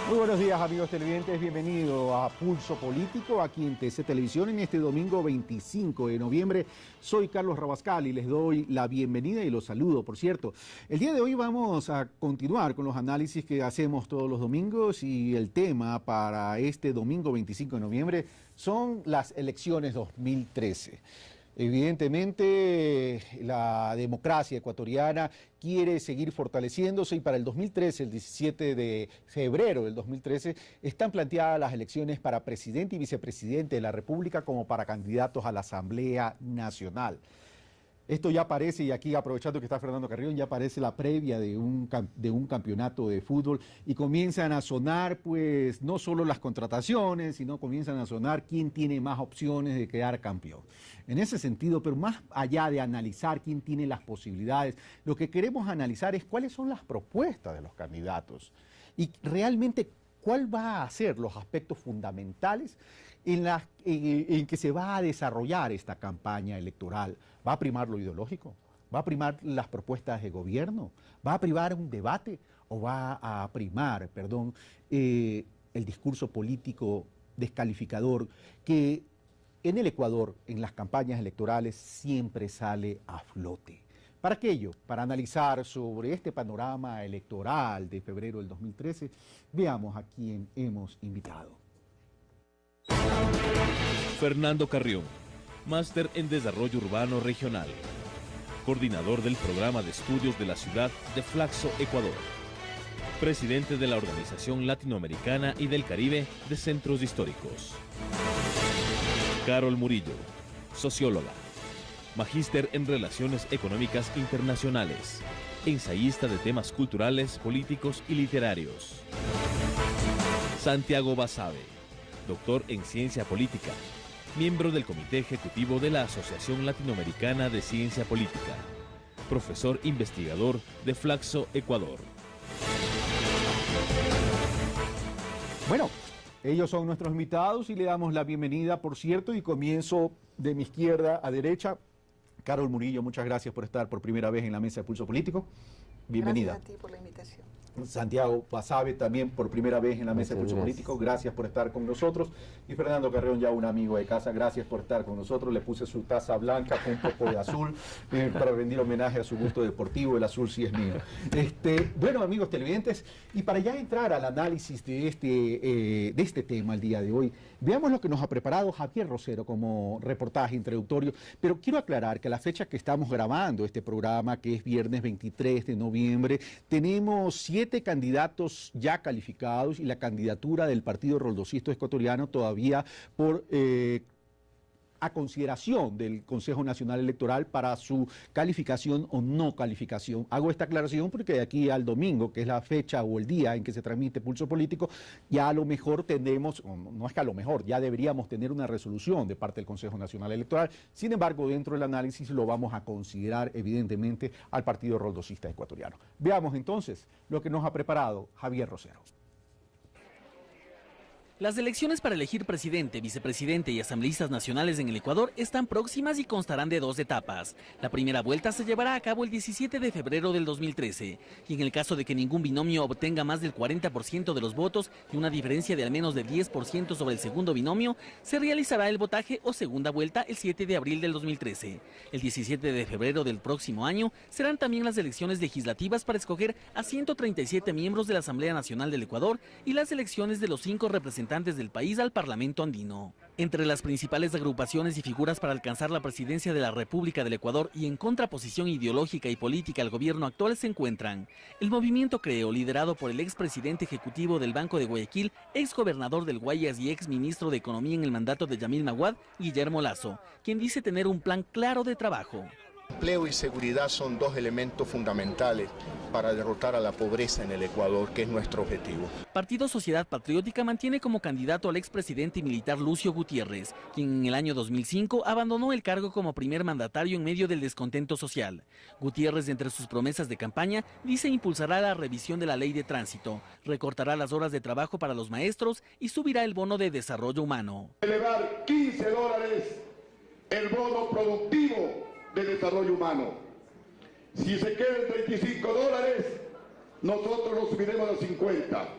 Muy buenos días, amigos televidentes, bienvenido a Pulso Político aquí en TC Televisión en este domingo 25 de noviembre. Soy Carlos Rabascal y les doy la bienvenida y los saludo, por cierto. El día de hoy vamos a continuar con los análisis que hacemos todos los domingos y el tema para este domingo 25 de noviembre son las elecciones 2013. Evidentemente, la democracia ecuatoriana quiere seguir fortaleciéndose y para el 2013, el 17 de febrero del 2013, están planteadas las elecciones para presidente y vicepresidente de la República como para candidatos a la Asamblea Nacional. Esto ya parece, y aquí aprovechando que está Fernando Carrión, ya parece la previa de un campeonato de fútbol y comienzan a sonar pues no solo las contrataciones, sino comienzan a sonar quién tiene más opciones de quedar campeón. En ese sentido, pero más allá de analizar quién tiene las posibilidades, lo que queremos analizar es cuáles son las propuestas de los candidatos y realmente cuál va a ser los aspectos fundamentales en que se va a desarrollar esta campaña electoral. ¿Va a primar lo ideológico? ¿Va a primar las propuestas de gobierno? ¿Va a primar un debate? ¿O va a primar, el discurso político descalificador que en el Ecuador, en las campañas electorales, siempre sale a flote? Para aquello, para analizar sobre este panorama electoral de febrero del 2013, veamos a quién hemos invitado. Fernando Carrión, máster en Desarrollo Urbano Regional, coordinador del Programa de Estudios de la Ciudad de Flaxo, Ecuador, presidente de la Organización Latinoamericana y del Caribe de Centros Históricos. Carol Murillo, socióloga, magíster en Relaciones Económicas Internacionales, ensayista de temas culturales, políticos y literarios. Santiago Basabe, doctor en Ciencia Política, miembro del Comité Ejecutivo de la Asociación Latinoamericana de Ciencia Política, profesor investigador de Flaxo, Ecuador. Bueno, ellos son nuestros invitados y le damos la bienvenida, por cierto, y comienzo de mi izquierda a derecha. Carol Murillo, muchas gracias por estar por primera vez en la mesa de Pulso Político. Bienvenida. Gracias a ti por la invitación. Santiago Basabe también por primera vez en la mesa de Pulso Político, gracias por estar con nosotros. Y Fernando Carrión, ya un amigo de casa, gracias por estar con nosotros. Le puse su taza blanca con un poco de azul para rendir homenaje a su gusto deportivo. El azul sí es mío. Bueno, amigos televidentes, y para ya entrar al análisis de este tema el día de hoy, veamos lo que nos ha preparado Javier Rosero como reportaje introductorio. Pero quiero aclarar que a la fecha que estamos grabando este programa, que es viernes 23 de noviembre, tenemos 7 candidatos ya calificados y la candidatura del Partido Roldosista Ecuatoriano todavía a consideración del Consejo Nacional Electoral para su calificación o no calificación. Hago esta aclaración porque de aquí al domingo, que es la fecha o el día en que se transmite Pulso Político, ya a lo mejor tendremos, no es que a lo mejor, ya deberíamos tener una resolución de parte del Consejo Nacional Electoral. Sin embargo, dentro del análisis lo vamos a considerar evidentemente al Partido Roldosista Ecuatoriano. Veamos entonces lo que nos ha preparado Javier Rosero. Las elecciones para elegir presidente, vicepresidente y asambleístas nacionales en el Ecuador están próximas y constarán de 2 etapas. La primera vuelta se llevará a cabo el 17 de febrero del 2013 y en el caso de que ningún binomio obtenga más del 40% de los votos y una diferencia de al menos del 10% sobre el segundo binomio, se realizará el votaje o segunda vuelta el 7 de abril del 2013. El 17 de febrero del próximo año serán también las elecciones legislativas para escoger a 137 miembros de la Asamblea Nacional del Ecuador y las elecciones de los 5 representantes del país al Parlamento andino. Entre las principales agrupaciones y figuras para alcanzar la presidencia de la República del Ecuador y en contraposición ideológica y política al gobierno actual se encuentran el Movimiento Creo, liderado por el expresidente ejecutivo del Banco de Guayaquil, exgobernador del Guayas y exministro de Economía en el mandato de Yamil Maguad, Guillermo Lasso, quien dice tener un plan claro de trabajo. Empleo y seguridad son 2 elementos fundamentales para derrotar a la pobreza en el Ecuador, que es nuestro objetivo. Partido Sociedad Patriótica mantiene como candidato al expresidente militar Lucio Gutiérrez, quien en el año 2005 abandonó el cargo como primer mandatario en medio del descontento social. Gutiérrez, entre sus promesas de campaña, dice impulsará la revisión de la ley de tránsito, recortará las horas de trabajo para los maestros y subirá el bono de desarrollo humano. Elevar $15 el bono productivo de desarrollo humano. Si se queda en $35, nosotros lo subiremos a 50.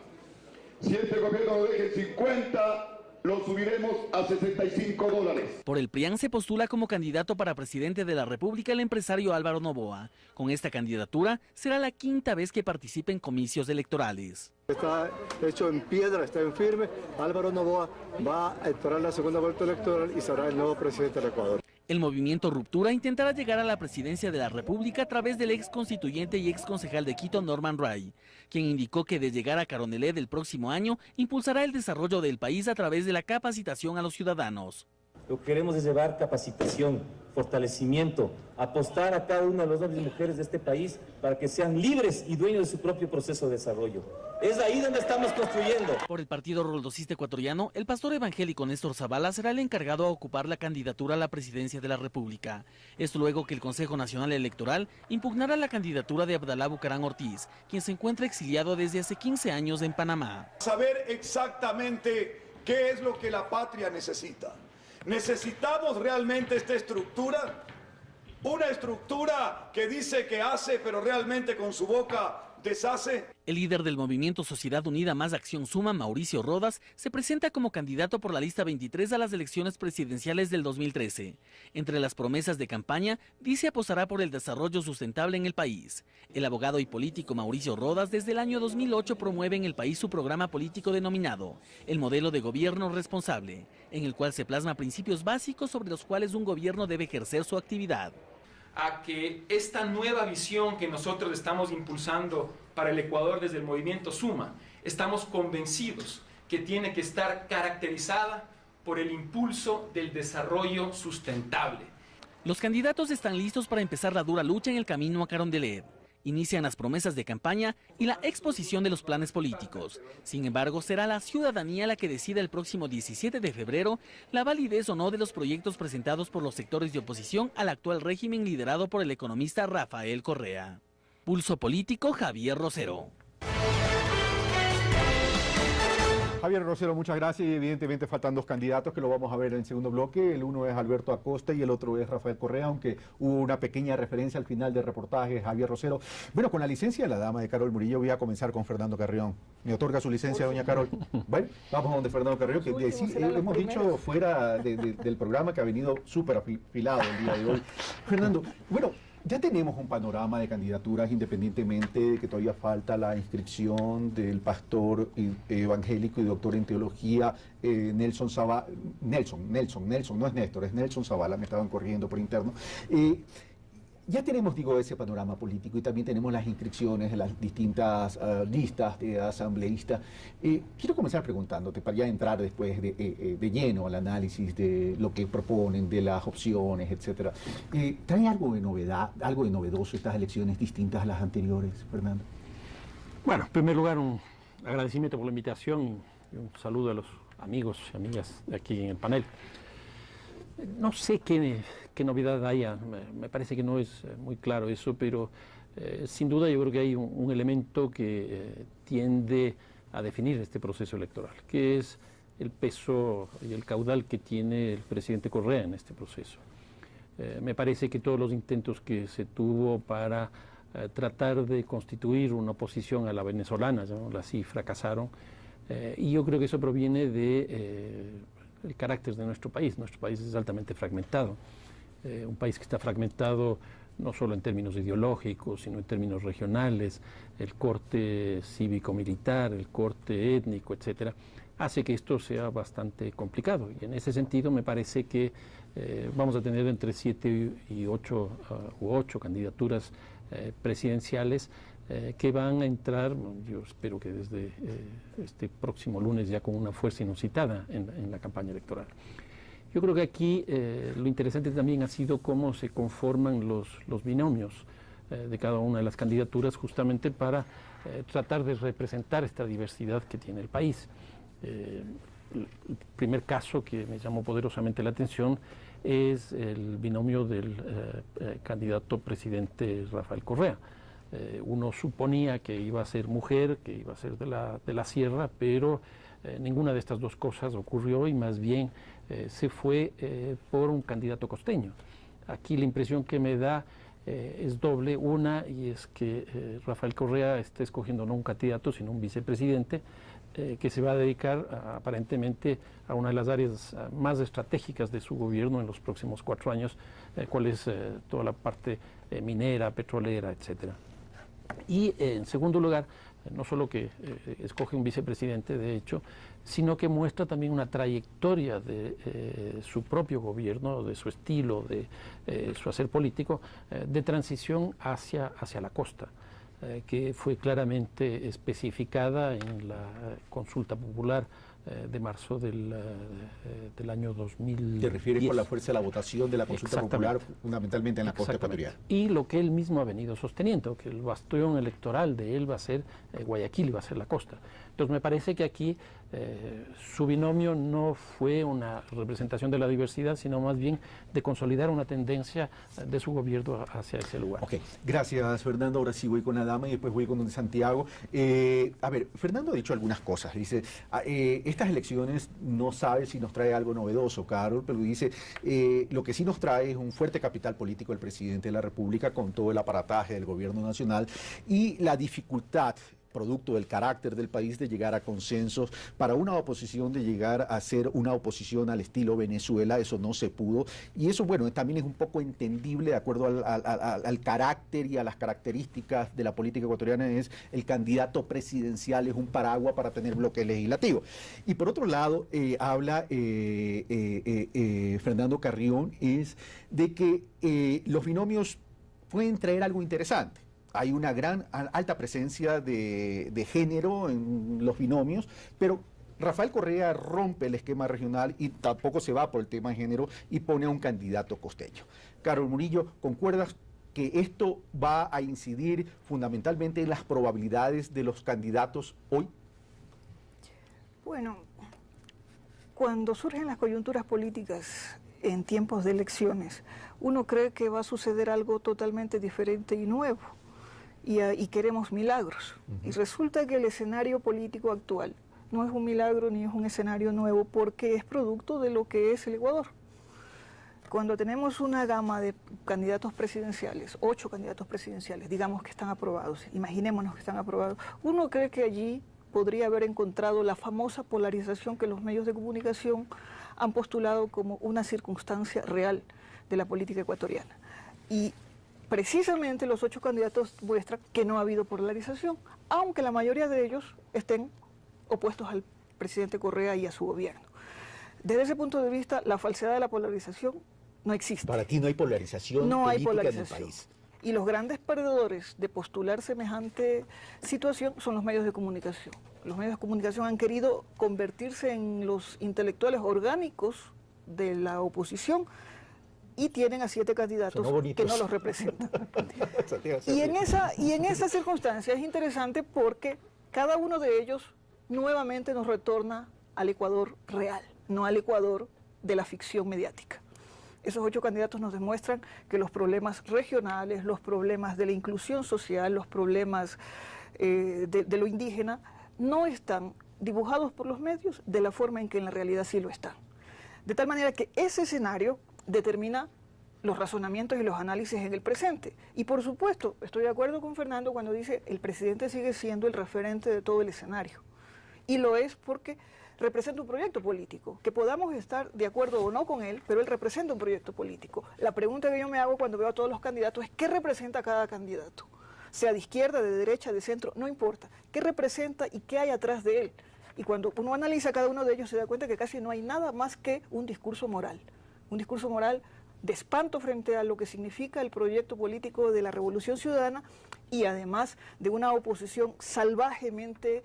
Si este gobierno lo deja en 50, lo subiremos a $65. Por el PRIAN se postula como candidato para presidente de la República el empresario Álvaro Noboa. Con esta candidatura será la quinta vez que participe en comicios electorales. Está hecho en piedra, está en firme. Álvaro Noboa va a entrar la segunda vuelta electoral y será el nuevo presidente del Ecuador. El movimiento Ruptura intentará llegar a la presidencia de la República a través del ex constituyente y ex concejal de Quito, Norman Ray, quien indicó que de llegar a Carondelet del próximo año, impulsará el desarrollo del país a través de la capacitación a los ciudadanos. Lo que queremos es llevar capacitación, fortalecimiento, apostar a cada uno de los hombres y mujeres de este país para que sean libres y dueños de su propio proceso de desarrollo. Es ahí donde estamos construyendo. Por el Partido Roldosista Ecuatoriano, el pastor evangélico Néstor Zavala será el encargado a ocupar la candidatura a la presidencia de la República. Esto luego que el Consejo Nacional Electoral impugnara la candidatura de Abdalá Bucarán Ortiz, quien se encuentra exiliado desde hace 15 años en Panamá. Saber exactamente qué es lo que la patria necesita. ¿Necesitamos realmente esta estructura? Una estructura que dice que hace, pero realmente con su boca deshace. El líder del movimiento Sociedad Unida Más Acción Suma, Mauricio Rodas, se presenta como candidato por la lista 23 a las elecciones presidenciales del 2013. Entre las promesas de campaña, dice apostará por el desarrollo sustentable en el país. El abogado y político Mauricio Rodas desde el año 2008 promueve en el país su programa político denominado El Modelo de Gobierno Responsable, en el cual se plasma principios básicos sobre los cuales un gobierno debe ejercer su actividad. A que esta nueva visión que nosotros estamos impulsando para el Ecuador desde el movimiento Suma, estamos convencidos que tiene que estar caracterizada por el impulso del desarrollo sustentable. Los candidatos están listos para empezar la dura lucha en el camino a Carondelet. Inician las promesas de campaña y la exposición de los planes políticos. Sin embargo, será la ciudadanía la que decida el próximo 17 de febrero la validez o no de los proyectos presentados por los sectores de oposición al actual régimen liderado por el economista Rafael Correa. Pulso Político, Javier Rosero. Javier Rosero, muchas gracias. Y evidentemente faltan dos candidatos que lo vamos a ver en el segundo bloque. El uno es Alberto Acosta y el otro es Rafael Correa, aunque hubo una pequeña referencia al final del reportaje, Javier Rosero. Bueno, con la licencia de la dama de Carol Murillo voy a comenzar con Fernando Carrión. ¿Me otorga su licencia, doña Carol? Bueno, vamos a donde Fernando Carrión, que hemos dicho fuera del programa que ha venido súper afilado el día de hoy. Fernando, bueno, ya tenemos un panorama de candidaturas, independientemente de que todavía falta la inscripción del pastor evangélico y doctor en teología Nelson Zavala. Nelson, no es Néstor, es Nelson Zavala, me estaban corrigiendo por interno. Ya tenemos, digo, ese panorama político y también tenemos las inscripciones de las distintas listas de asambleístas. Quiero comenzar preguntándote, para ya entrar después de lleno al análisis de lo que proponen, de las opciones, etcétera. ¿Trae algo de novedad, algo de novedoso estas elecciones distintas a las anteriores, Fernando? Bueno, en primer lugar, un agradecimiento por la invitación y un saludo a los amigos y amigas de aquí en el panel. No sé qué novedad haya, me parece que no es muy claro eso, pero sin duda yo creo que hay un elemento que tiende a definir este proceso electoral, que es el peso y el caudal que tiene el presidente Correa en este proceso. Me parece que todos los intentos que se tuvo para tratar de constituir una oposición a la venezolana, llamémosla así, fracasaron, y yo creo que eso proviene de el carácter de nuestro país. Nuestro país es altamente fragmentado, un país que está fragmentado no solo en términos ideológicos, sino en términos regionales, el corte cívico-militar, el corte étnico, etcétera, hace que esto sea bastante complicado. Y en ese sentido me parece que vamos a tener entre 7 y 8 u 8 candidaturas presidenciales que van a entrar, yo espero que desde este próximo lunes ya con una fuerza inusitada en la campaña electoral. Yo creo que aquí lo interesante también ha sido cómo se conforman los binomios de cada una de las candidaturas justamente para tratar de representar esta diversidad que tiene el país. El primer caso que me llamó poderosamente la atención es el binomio del candidato presidente Rafael Correa. Uno suponía que iba a ser mujer, que iba a ser de la sierra, pero ninguna de estas dos cosas ocurrió y más bien se fue por un candidato costeño. Aquí la impresión que me da es doble. Una, y es que Rafael Correa está escogiendo no un candidato, sino un vicepresidente, que se va a dedicar aparentemente a una de las áreas más estratégicas de su gobierno en los próximos 4 años, cuál es toda la parte minera, petrolera, etcétera. Y en segundo lugar, no solo que escoge un vicepresidente, de hecho, sino que muestra también una trayectoria de su propio gobierno, de su estilo, de su hacer político, de transición hacia la costa, que fue claramente especificada en la consulta popular de marzo del año 2010. ¿Te refieres con la fuerza de la votación de la consulta popular, fundamentalmente en la costa ecuatoriana? Y lo que él mismo ha venido sosteniendo, que el bastión electoral de él va a ser Guayaquil y va a ser la costa. Entonces me parece que aquí su binomio no fue una representación de la diversidad, sino más bien de consolidar una tendencia de su gobierno hacia ese lugar. Ok, gracias Fernando. Ahora sí voy con la dama y después voy con don Santiago. A ver, Fernando ha dicho algunas cosas. Dice, estas elecciones no sabe si nos trae algo novedoso, Carol, pero dice, lo que sí nos trae es un fuerte capital político del presidente de la República con todo el aparataje del gobierno nacional y la dificultad producto del carácter del país de llegar a consensos, para una oposición de llegar a ser una oposición al estilo Venezuela, eso no se pudo, y eso, bueno, también es un poco entendible de acuerdo al carácter y a las características de la política ecuatoriana, es el candidato presidencial, es un paraguas para tener bloque legislativo. Y por otro lado, habla Fernando Carrión, es de que los binomios pueden traer algo interesante. Hay una alta presencia de género en los binomios, pero Rafael Correa rompe el esquema regional y tampoco se va por el tema de género y pone a un candidato costeño. Carol Murillo, ¿concuerdas que esto va a incidir fundamentalmente en las probabilidades de los candidatos hoy? Bueno, cuando surgen las coyunturas políticas en tiempos de elecciones, uno cree que va a suceder algo totalmente diferente y nuevo. Y queremos milagros. Y resulta que el escenario político actual no es un milagro ni es un escenario nuevo porque es producto de lo que es el Ecuador. Cuando tenemos una gama de candidatos presidenciales, 8 candidatos presidenciales, digamos que están aprobados, imaginémonos que están aprobados, uno cree que allí podría haber encontrado la famosa polarización que los medios de comunicación han postulado como una circunstancia real de la política ecuatoriana. Y precisamente los 8 candidatos muestran que no ha habido polarización, aunque la mayoría de ellos estén opuestos al presidente Correa y a su gobierno. Desde ese punto de vista, la falsedad de la polarización no existe. Para ti no hay polarización política en el país. Y los grandes perdedores de postular semejante situación son los medios de comunicación. Los medios de comunicación han querido convertirse en los intelectuales orgánicos de la oposición, y tienen a 7 candidatos que no los representan. y en esa circunstancia es interesante porque cada uno de ellos nuevamente nos retorna al Ecuador real, no al Ecuador de la ficción mediática. Esos 8 candidatos nos demuestran que los problemas regionales, los problemas de la inclusión social, los problemas de lo indígena, no están dibujados por los medios de la forma en que en la realidad sí lo están. De tal manera que ese escenario determina los razonamientos y los análisis en el presente. Y por supuesto, estoy de acuerdo con Fernando cuando dice el presidente sigue siendo el referente de todo el escenario. Y lo es porque representa un proyecto político, que podamos estar de acuerdo o no con él, pero él representa un proyecto político. La pregunta que yo me hago cuando veo a todos los candidatos es ¿qué representa cada candidato? Sea de izquierda, de derecha, de centro, no importa. ¿Qué representa y qué hay atrás de él? Y cuando uno analiza cada uno de ellos se da cuenta que casi no hay nada más que un discurso moral. Un discurso moral de espanto frente a lo que significa el proyecto político de la Revolución Ciudadana y además de una oposición salvajemente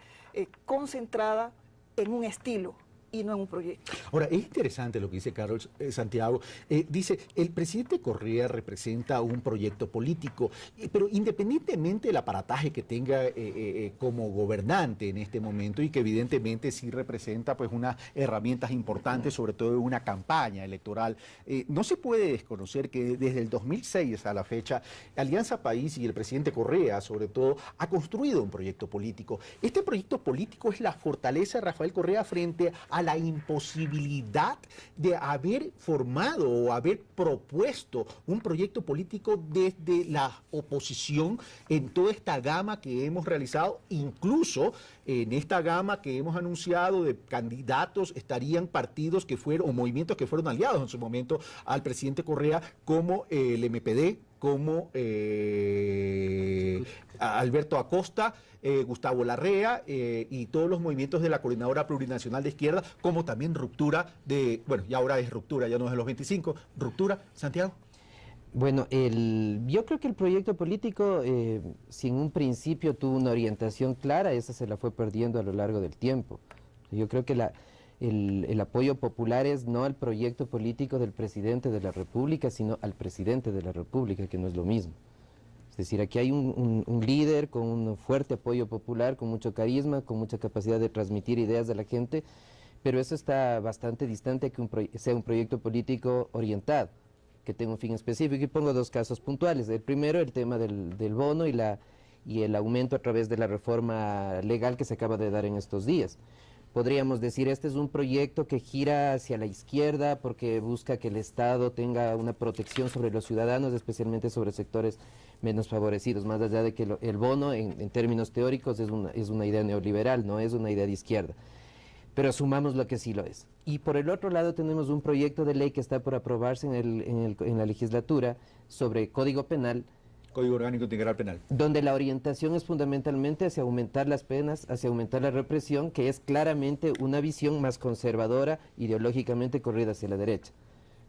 concentrada en un estilo y no en un proyecto. Ahora, es interesante lo que dice Carlos Santiago. Dice, el presidente Correa representa un proyecto político, pero independientemente del aparataje que tenga como gobernante en este momento y que evidentemente sí representa pues unas herramientas importantes, sobre todo en una campaña electoral, no se puede desconocer que desde el 2006 a la fecha, Alianza País y el presidente Correa, sobre todo, ha construido un proyecto político. Este proyecto político es la fortaleza de Rafael Correa frente a a la imposibilidad de haber formado o haber propuesto un proyecto político desde la oposición en toda esta gama que hemos realizado, incluso en esta gama que hemos anunciado de candidatos estarían partidos que fueron o movimientos que fueron aliados en su momento al presidente Correa, como el MPD, como Alberto Acosta, Gustavo Larrea y todos los movimientos de la Coordinadora Plurinacional de Izquierda, como también Ruptura de, bueno, ya ahora es Ruptura, ya no es de los 25, Ruptura, Santiago. Bueno, yo creo que el proyecto político, si en un principio tuvo una orientación clara, esa se la fue perdiendo a lo largo del tiempo. Yo creo que el apoyo popular es no al proyecto político del presidente de la República, sino al presidente de la República, que no es lo mismo. Es decir, aquí hay un líder con un fuerte apoyo popular, con mucho carisma, con mucha capacidad de transmitir ideas a la gente, pero eso está bastante distante de que sea un proyecto político orientado, que tenga un fin específico. Y pongo dos casos puntuales. El primero, el tema del bono y el aumento a través de la reforma legal que se acaba de dar en estos días. Podríamos decir, este es un proyecto que gira hacia la izquierda porque busca que el Estado tenga una protección sobre los ciudadanos, especialmente sobre sectores menos favorecidos, más allá de que el bono, en términos teóricos, es una idea neoliberal, no es una idea de izquierda. Pero asumamos lo que sí lo es. Y por el otro lado tenemos un proyecto de ley que está por aprobarse en la legislatura sobre Código Penal, Código Orgánico Integral Penal, donde la orientación es fundamentalmente hacia aumentar las penas, hacia aumentar la represión, que es claramente una visión más conservadora, ideológicamente corrida hacia la derecha.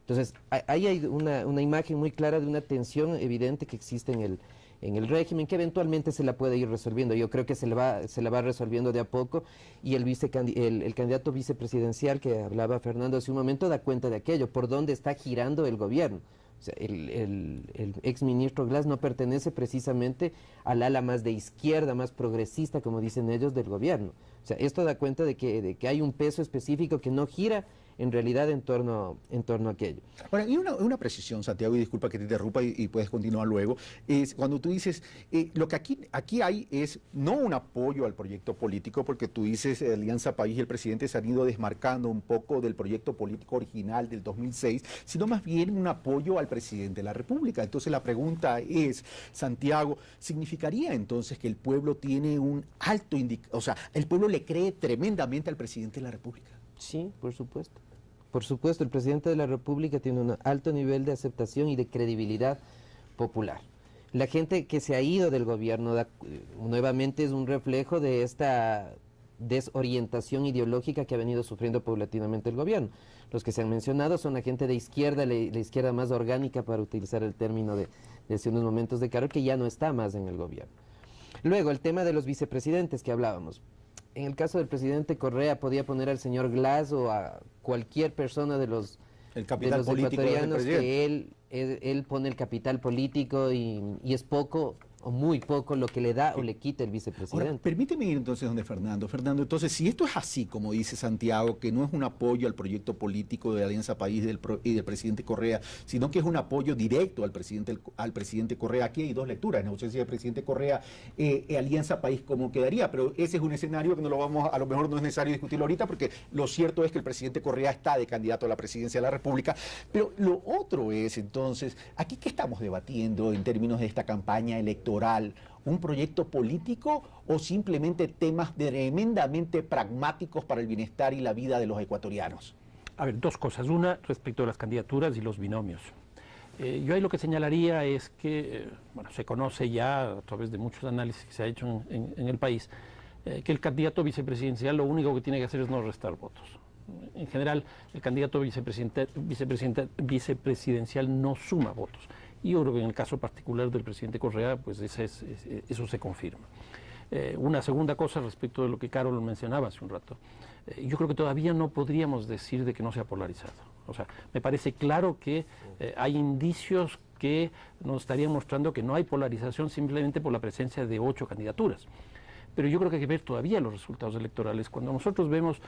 Entonces, ahí hay una imagen muy clara de una tensión evidente que existe en el régimen, que eventualmente se la puede ir resolviendo. Yo creo que se la va resolviendo de a poco, y el candidato vicepresidencial que hablaba Fernando hace un momento da cuenta de aquello, por dónde está girando el gobierno. O sea, el exministro Glass no pertenece precisamente al ala más de izquierda, más progresista, como dicen ellos, del gobierno. O sea, esto da cuenta de que hay un peso específico que no gira en realidad en torno a aquello. Ahora, y una precisión, Santiago, y disculpa que te interrumpa y puedes continuar luego, es cuando tú dices, lo que aquí hay es no un apoyo al proyecto político, porque tú dices, Alianza País y el presidente se han ido desmarcando un poco del proyecto político original del 2006, sino más bien un apoyo al presidente de la República. Entonces la pregunta es, Santiago, ¿significaría entonces que el pueblo tiene un alto o sea, el pueblo le cree tremendamente al presidente de la República? Sí, por supuesto. Por supuesto, el presidente de la República tiene un alto nivel de aceptación y de credibilidad popular. La gente que se ha ido del gobierno nuevamente es un reflejo de esta desorientación ideológica que ha venido sufriendo paulatinamente el gobierno. Los que se han mencionado son la gente de izquierda, la izquierda más orgánica, para utilizar el término de hace unos momentos de Carol, que ya no está más en el gobierno. Luego, el tema de los vicepresidentes que hablábamos. En el caso del presidente Correa, podía poner al señor Glass o a cualquier persona de los ecuatorianos que él pone el capital político y es poco o muy poco lo que le da o le quita el vicepresidente. Ahora, permíteme ir entonces donde Fernando. Fernando, entonces, si esto es así, como dice Santiago, que no es un apoyo al proyecto político de Alianza País y del presidente Correa, sino que es un apoyo directo al presidente Correa, aquí hay dos lecturas, no sé si el presidente Correa, Alianza País, ¿cómo quedaría? Pero ese es un escenario que no lo vamos, a lo mejor no es necesario discutirlo ahorita, porque lo cierto es que el presidente Correa está de candidato a la presidencia de la República. Pero lo otro es, entonces, ¿aquí qué estamos debatiendo en términos de esta campaña electoral? ¿Un proyecto político o simplemente temas tremendamente pragmáticos para el bienestar y la vida de los ecuatorianos? A ver, dos cosas. Una, respecto a las candidaturas y los binomios. Yo ahí lo que señalaría es que, bueno, se conoce ya a través de muchos análisis que se ha hecho en el país, que el candidato vicepresidencial lo único que tiene que hacer es no restar votos. En general, el candidato vicepresidencial no suma votos. Y yo creo que en el caso particular del presidente Correa, pues eso se confirma. Una segunda cosa respecto de lo que Carol mencionaba hace un rato. Yo creo que todavía no podríamos decir de que no se ha polarizado. O sea, me parece claro que hay indicios que nos estarían mostrando que no hay polarización simplemente por la presencia de 8 candidaturas. Pero yo creo que hay que ver todavía los resultados electorales. Cuando nosotros vemos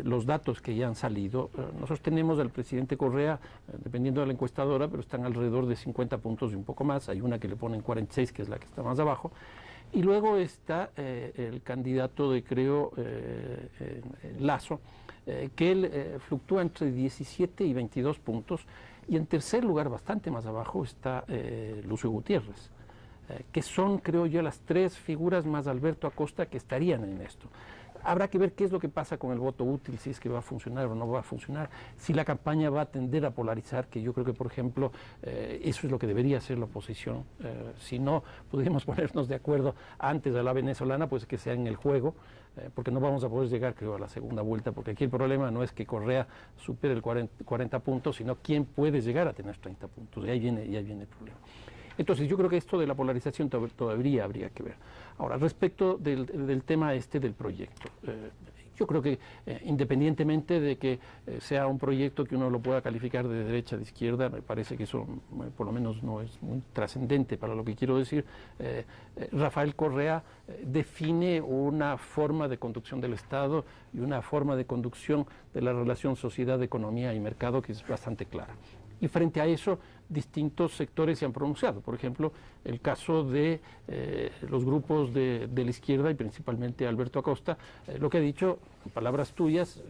los datos que ya han salido, nosotros tenemos al presidente Correa, dependiendo de la encuestadora, pero están alrededor de 50 puntos y un poco más. Hay una que le ponen 46, que es la que está más abajo. Y luego está el candidato de Lasso, que él fluctúa entre 17 y 22 puntos. Y en tercer lugar, bastante más abajo, está Lucio Gutiérrez, que son, creo yo, las tres figuras más Alberto Acosta que estarían en esto. Habrá que ver qué es lo que pasa con el voto útil, si es que va a funcionar o no va a funcionar, si la campaña va a tender a polarizar, que yo creo que, por ejemplo, eso es lo que debería hacer la oposición. Si no pudiéramos ponernos de acuerdo antes de la venezolana, pues que sea en el juego, porque no vamos a poder llegar, creo, a la segunda vuelta, porque aquí el problema no es que Correa supere el 40 puntos, sino quién puede llegar a tener 30 puntos, y ahí viene el problema. Entonces yo creo que esto de la polarización todavía habría que ver. Ahora, respecto del tema del proyecto, yo creo que independientemente de que sea un proyecto que uno lo pueda calificar de derecha, de izquierda, me parece que eso por lo menos no es muy trascendente para lo que quiero decir. Rafael Correa define una forma de conducción del Estado y una forma de conducción de la relación sociedad, economía y mercado que es bastante clara. Y frente a eso, distintos sectores se han pronunciado. Por ejemplo, el caso de los grupos de la izquierda y principalmente Alberto Acosta, lo que ha dicho, en palabras tuyas,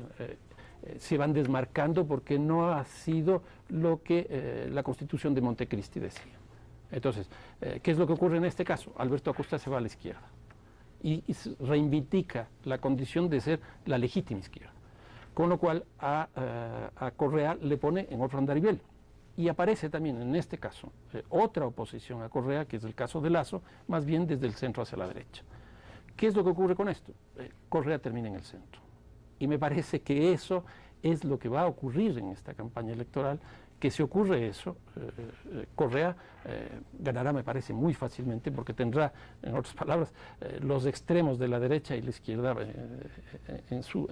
se van desmarcando porque no ha sido lo que la Constitución de Montecristi decía. Entonces, ¿qué es lo que ocurre en este caso? Alberto Acosta se va a la izquierda y reivindica la condición de ser la legítima izquierda, con lo cual a Correa le pone en otro andarivel. Y aparece también en este caso otra oposición a Correa, que es el caso de Lasso, más bien desde el centro hacia la derecha. ¿Qué es lo que ocurre con esto? Correa termina en el centro. Y me parece que eso es lo que va a ocurrir en esta campaña electoral, que si ocurre eso, Correa ganará, me parece, muy fácilmente, porque tendrá, en otras palabras, los extremos de la derecha y la izquierda en su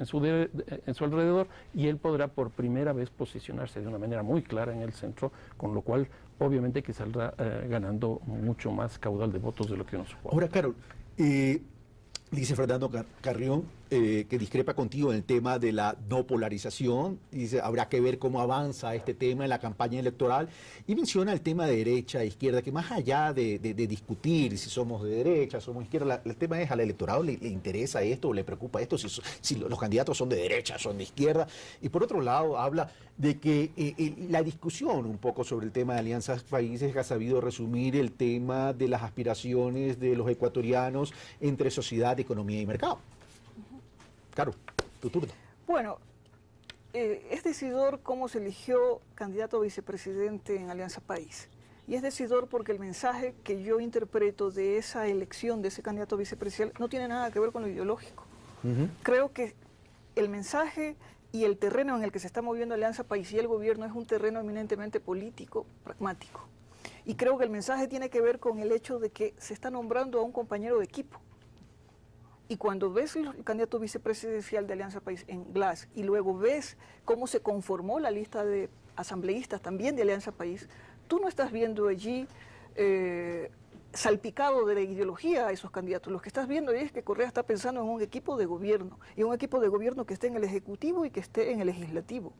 alrededor, y él podrá por primera vez posicionarse de una manera muy clara en el centro, con lo cual obviamente que saldrá ganando mucho más caudal de votos de lo que uno supone. Ahora, Carol, dice Fernando Carrión que discrepa contigo en el tema de la no polarización. Dice, habrá que ver cómo avanza este tema en la campaña electoral. Y menciona el tema de derecha e izquierda, que más allá de discutir si somos de derecha, somos de izquierda, el tema es al electorado le interesa esto o le preocupa esto, si los candidatos son de derecha, son de izquierda. Y por otro lado, habla de que la discusión un poco sobre el tema de alianzas países ha sabido resumir el tema de las aspiraciones de los ecuatorianos entre sociedad, economía y mercado. Caro, tu turno. Bueno, es decidor cómo se eligió candidato a vicepresidente en Alianza País. Y es decidor porque el mensaje que yo interpreto de esa elección de ese candidato a vicepresidencial no tiene nada que ver con lo ideológico. Creo que el mensaje y el terreno en el que se está moviendo Alianza País y el gobierno es un terreno eminentemente político, pragmático. Y creo que el mensaje tiene que ver con el hecho de que se está nombrando a un compañero de equipo. Y cuando ves el candidato vicepresidencial de Alianza País en Glass y luego ves cómo se conformó la lista de asambleístas también de Alianza País, tú no estás viendo allí salpicado de la ideología a esos candidatos. Lo que estás viendo es que Correa está pensando en un equipo de gobierno, y un equipo de gobierno que esté en el Ejecutivo y que esté en el Legislativo.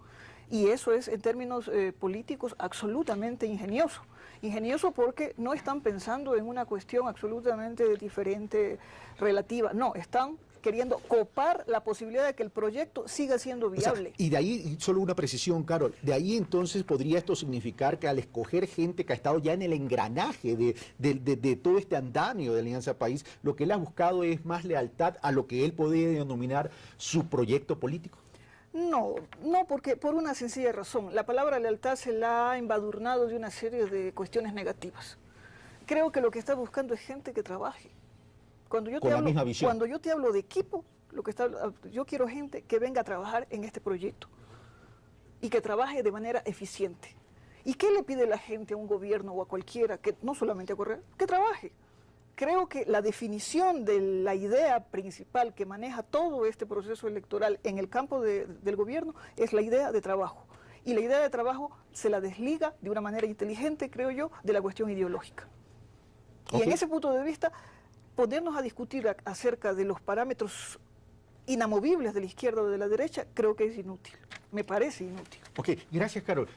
Y eso es, en términos políticos, absolutamente ingenioso. Ingenioso porque no están pensando en una cuestión absolutamente diferente, relativa. No, están queriendo copar la posibilidad de que el proyecto siga siendo viable. O sea, y de ahí, solo una precisión, Carol, de ahí entonces podría esto significar que al escoger gente que ha estado ya en el engranaje de todo este andamio de Alianza País, lo que él ha buscado es más lealtad a lo que él podría denominar su proyecto político. No, porque por una sencilla razón. La palabra lealtad se la ha embadurnado de una serie de cuestiones negativas. Creo que lo que está buscando es gente que trabaje. Cuando yo te hablo de equipo, yo quiero gente que venga a trabajar en este proyecto y que trabaje de manera eficiente. ¿Y qué le pide la gente a un gobierno o a cualquiera, que no solamente a Correa, que trabaje? Creo que la definición de la idea principal que maneja todo este proceso electoral en el campo del gobierno es la idea de trabajo. Y la idea de trabajo se la desliga de una manera inteligente, creo yo, de la cuestión ideológica. Y en ese punto de vista, ponernos a discutir acerca de los parámetros inamovibles de la izquierda o de la derecha, creo que es inútil. me parece inútil. Ok, gracias, Carol.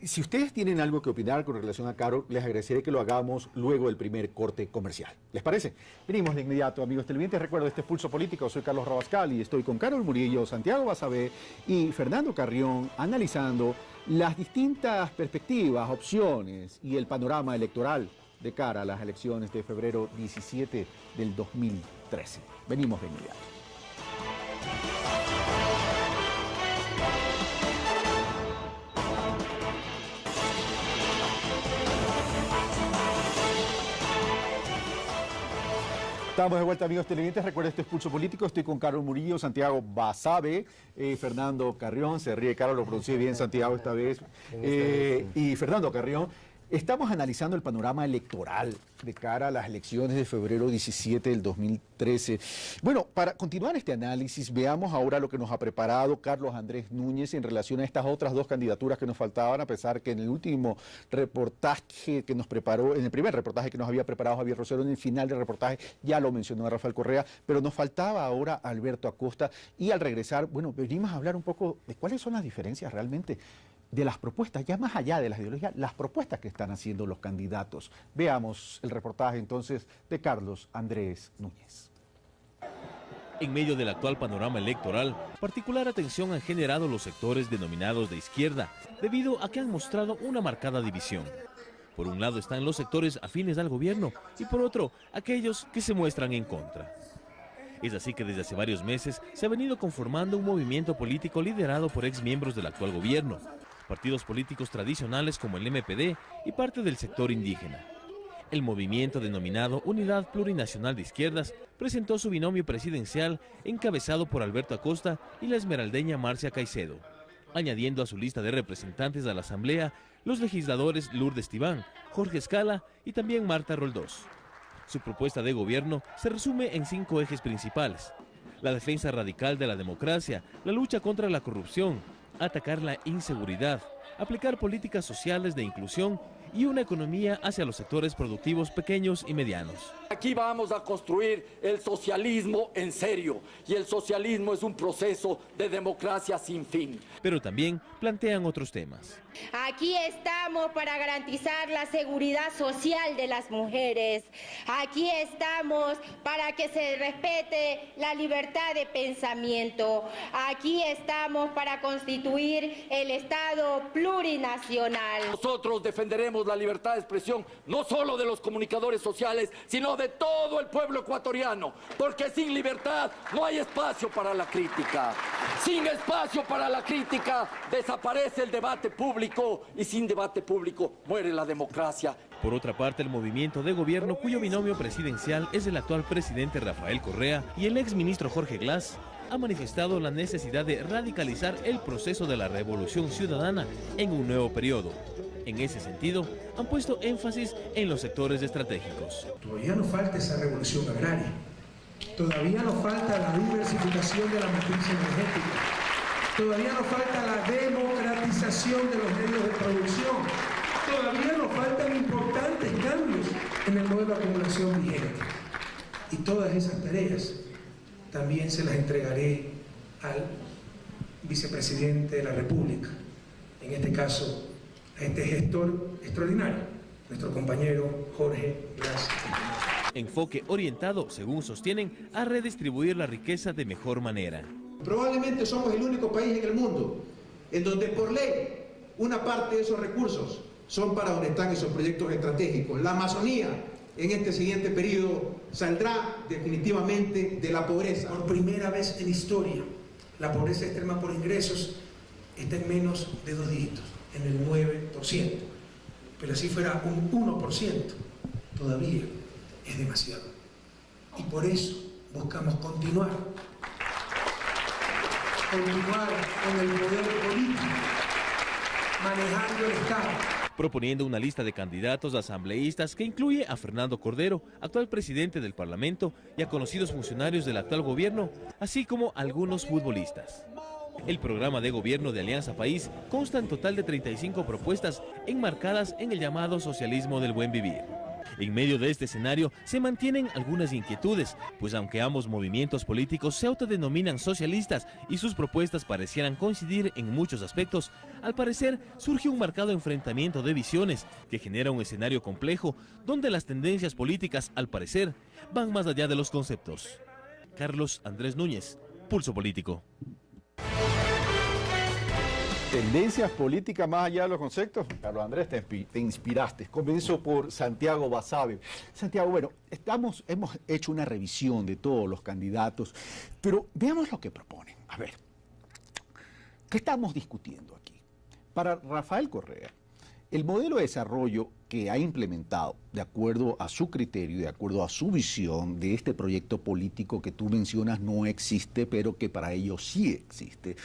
Si ustedes tienen algo que opinar con relación a Carol, les agradeceré que lo hagamos luego del primer corte comercial. ¿Les parece? Venimos de inmediato, amigos televidentes. Recuerdo este Pulso Político. Soy Carlos Rabascal y estoy con Carol Murillo, Santiago Basabe y Fernando Carrión analizando las distintas perspectivas, opciones y el panorama electoral de cara a las elecciones de febrero 17 del 2013. Venimos de inmediato. Estamos de vuelta, amigos televidentes. Recuerden, este es Pulso Político. Estoy con Carol Murillo, Santiago Basabe, Fernando Carrión. Se ríe, Carol, lo pronuncié bien, Santiago, esta vez. Y Fernando Carrión. Estamos analizando el panorama electoral de cara a las elecciones de febrero 17 del 2013. Bueno, para continuar este análisis, veamos ahora lo que nos ha preparado Carlos Andrés Núñez en relación a estas otras dos candidaturas que nos faltaban, a pesar que en el último reportaje que nos preparó, en el primer reportaje que nos había preparado Javier Rosero, en el final del reportaje ya lo mencionó a Rafael Correa, pero nos faltaba ahora Alberto Acosta. Y al regresar, bueno, venimos a hablar un poco de cuáles son las diferencias realmente de las propuestas, ya más allá de las ideologías, las propuestas que están haciendo los candidatos. Veamos el reportaje entonces de Carlos Andrés Núñez. En medio del actual panorama electoral, particular atención han generado los sectores denominados de izquierda, debido a que han mostrado una marcada división. Por un lado están los sectores afines al gobierno y por otro, aquellos que se muestran en contra. Es así que desde hace varios meses se ha venido conformando un movimiento político liderado por exmiembros del actual gobierno, partidos políticos tradicionales como el MPD y parte del sector indígena. El movimiento denominado Unidad Plurinacional de Izquierdas presentó su binomio presidencial encabezado por Alberto Acosta y la esmeraldeña Marcia Caicedo, añadiendo a su lista de representantes a la Asamblea los legisladores Lourdes Tibán, Jorge Escala y también Marta Roldós. Su propuesta de gobierno se resume en 5 ejes principales: la defensa radical de la democracia, la lucha contra la corrupción, atacar la inseguridad, aplicar políticas sociales de inclusión y una economía hacia los sectores productivos pequeños y medianos. Aquí vamos a construir el socialismo en serio, y el socialismo es un proceso de democracia sin fin. Pero también plantean otros temas. Aquí estamos para garantizar la seguridad social de las mujeres. Aquí estamos para que se respete la libertad de pensamiento. Aquí estamos para constituir el Estado plurinacional. Nosotros defenderemos la libertad de expresión, no solo de los comunicadores sociales, sino de todo el pueblo ecuatoriano, porque sin libertad no hay espacio para la crítica. Sin espacio para la crítica desaparece el debate público, y sin debate público muere la democracia. Por otra parte, el movimiento de gobierno, cuyo binomio presidencial es el actual presidente Rafael Correa y el exministro Jorge Glass, ha manifestado la necesidad de radicalizar el proceso de la revolución ciudadana en un nuevo periodo. En ese sentido, han puesto énfasis en los sectores estratégicos. Todavía nos falta esa revolución agraria, todavía nos falta la diversificación de la matriz energética, todavía nos falta la democratización de los medios de producción, todavía nos faltan importantes cambios en el modelo de acumulación vigente. Y todas esas tareas también se las entregaré al vicepresidente de la República, en este caso a este gestor extraordinario, nuestro compañero Jorge Glass. Enfoque orientado, según sostienen, a redistribuir la riqueza de mejor manera. Probablemente somos el único país en el mundo en donde por ley una parte de esos recursos son para donde están esos proyectos estratégicos. La Amazonía en este siguiente periodo saldrá definitivamente de la pobreza. Por primera vez en historia, la pobreza extrema por ingresos está en menos de 2 dígitos, en el 9%. Pero si fuera un 1%, todavía es demasiado. Y por eso buscamos continuar con el poder político, manejando el Estado. Proponiendo una lista de candidatos asambleístas que incluye a Fernando Cordero, actual presidente del Parlamento, y a conocidos funcionarios del actual gobierno, así como algunos futbolistas. El programa de gobierno de Alianza País consta en total de 35 propuestas enmarcadas en el llamado socialismo del buen vivir. En medio de este escenario se mantienen algunas inquietudes, pues aunque ambos movimientos políticos se autodenominan socialistas y sus propuestas parecieran coincidir en muchos aspectos, al parecer surge un marcado enfrentamiento de visiones que genera un escenario complejo donde las tendencias políticas, al parecer, van más allá de los conceptos. Carlos Andrés Núñez, Pulso Político. Tendencias políticas más allá de los conceptos. Carlos Andrés, te inspiraste. Comienzo por Santiago Basabe. Santiago, bueno, hemos hecho una revisión de todos los candidatos, pero veamos lo que proponen. A ver, ¿qué estamos discutiendo aquí? Para Rafael Correa, el modelo de desarrollo que ha implementado, de acuerdo a su criterio, de acuerdo a su visión de este proyecto político que tú mencionas, no existe, pero que para ellos sí existe,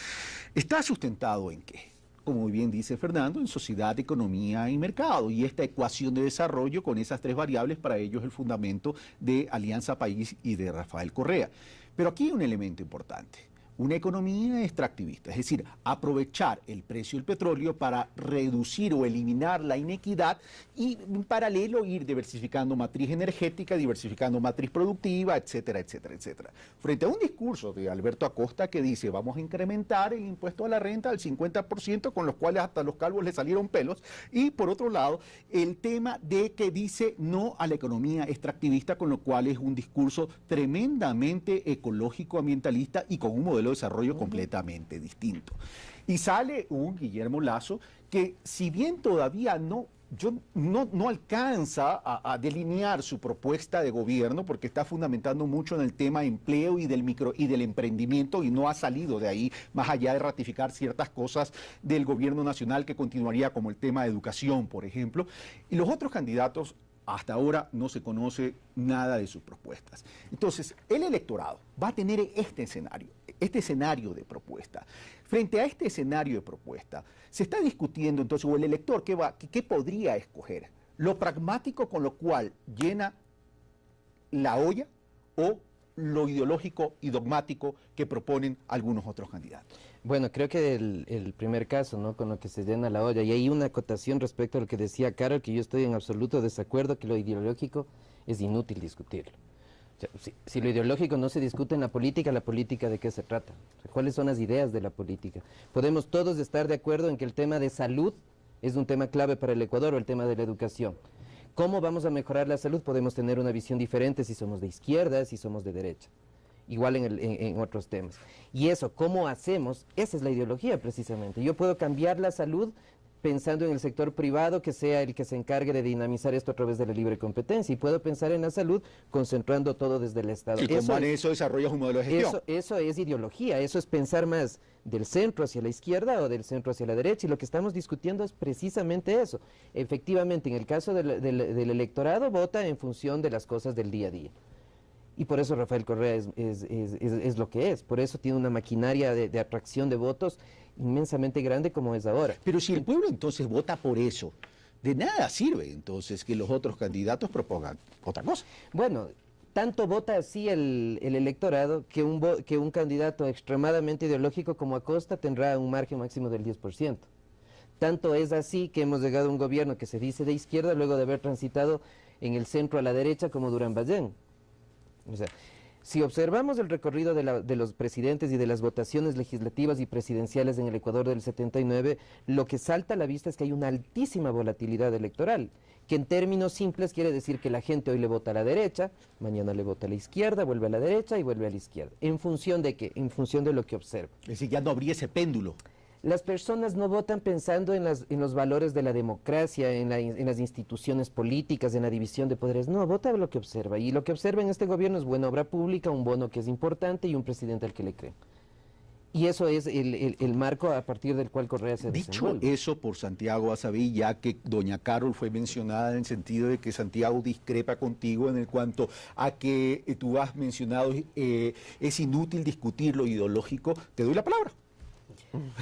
está sustentado ¿en qué? Como bien dice Fernando, en sociedad, economía y mercado. Y esta ecuación de desarrollo con esas tres variables para ellos es el fundamento de Alianza País y de Rafael Correa. Pero aquí hay un elemento importante. Una economía extractivista, es decir, aprovechar el precio del petróleo para reducir o eliminar la inequidad y en paralelo ir diversificando matriz energética, diversificando matriz productiva, etcétera, etcétera, etcétera. Frente a un discurso de Alberto Acosta que dice vamos a incrementar el impuesto a la renta al 50%, con los cuales hasta los calvos le salieron pelos, y por otro lado el tema de que dice no a la economía extractivista, con lo cual es un discurso tremendamente ecológico, ambientalista y con un modelo de desarrollo completamente distinto. Y sale un Guillermo Lasso que, si bien todavía no alcanza a delinear su propuesta de gobierno, porque está fundamentando mucho en el tema empleo y del emprendimiento, y no ha salido de ahí, más allá de ratificar ciertas cosas del gobierno nacional que continuaría, como el tema de educación, por ejemplo. Y los otros candidatos, hasta ahora no se conoce nada de sus propuestas. Entonces, el electorado va a tener este escenario de propuesta. Frente a este escenario de propuesta, se está discutiendo entonces, o el elector, ¿qué podría escoger? ¿Lo pragmático, con lo cual llena la olla, o lo ideológico y dogmático que proponen algunos otros candidatos? Bueno, creo que el primer caso, ¿no?, con lo que se llena la olla, y hay una acotación respecto a lo que decía Carol, que yo estoy en absoluto desacuerdo, que lo ideológico es inútil discutirlo. O sea, si lo ideológico no se discute en la política ¿de qué se trata? O sea, ¿cuáles son las ideas de la política? Podemos todos estar de acuerdo en que el tema de salud es un tema clave para el Ecuador, o el tema de la educación. ¿Cómo vamos a mejorar la salud? Podemos tener una visión diferente si somos de izquierda, si somos de derecha. Igual en otros temas. Y eso, ¿cómo hacemos? Esa es la ideología precisamente. Yo puedo cambiar la salud pensando en el sector privado, que sea el que se encargue de dinamizar esto a través de la libre competencia, y puedo pensar en la salud concentrando todo desde el Estado. Y como eso desarrollas un modelo de gestión. Eso es ideología, eso es pensar más del centro hacia la izquierda o del centro hacia la derecha, y lo que estamos discutiendo es precisamente eso. Efectivamente, en el caso del electorado, vota en función de las cosas del día a día. Y por eso Rafael Correa es lo que es, por eso tiene una maquinaria de atracción de votos inmensamente grande como es ahora. Pero si el pueblo entonces vota por eso, de nada sirve entonces que los otros candidatos propongan otra cosa. Bueno, tanto vota así el electorado que un candidato extremadamente ideológico como Acosta tendrá un margen máximo del 10%. Tanto es así que hemos llegado a un gobierno que se dice de izquierda luego de haber transitado en el centro a la derecha como Durán Ballén. O sea, si observamos el recorrido de los presidentes y de las votaciones legislativas y presidenciales en el Ecuador del 79, lo que salta a la vista es que hay una altísima volatilidad electoral, que en términos simples quiere decir que la gente hoy le vota a la derecha, mañana le vota a la izquierda, vuelve a la derecha y vuelve a la izquierda. ¿En función de qué? En función de lo que observa. Es decir, ya no habría ese péndulo. Las personas no votan pensando en los valores de la democracia, en las instituciones políticas, en la división de poderes. No, vota lo que observa. Y lo que observa en este gobierno es buena obra pública, un bono que es importante y un presidente al que le creen. Y eso es el marco a partir del cual Correa se desenvuelve. Dicho eso por Santiago Basabe, ya que doña Carol fue mencionada en el sentido de que Santiago discrepa contigo en el cuanto a que tú has mencionado es inútil discutir lo ideológico, te doy la palabra.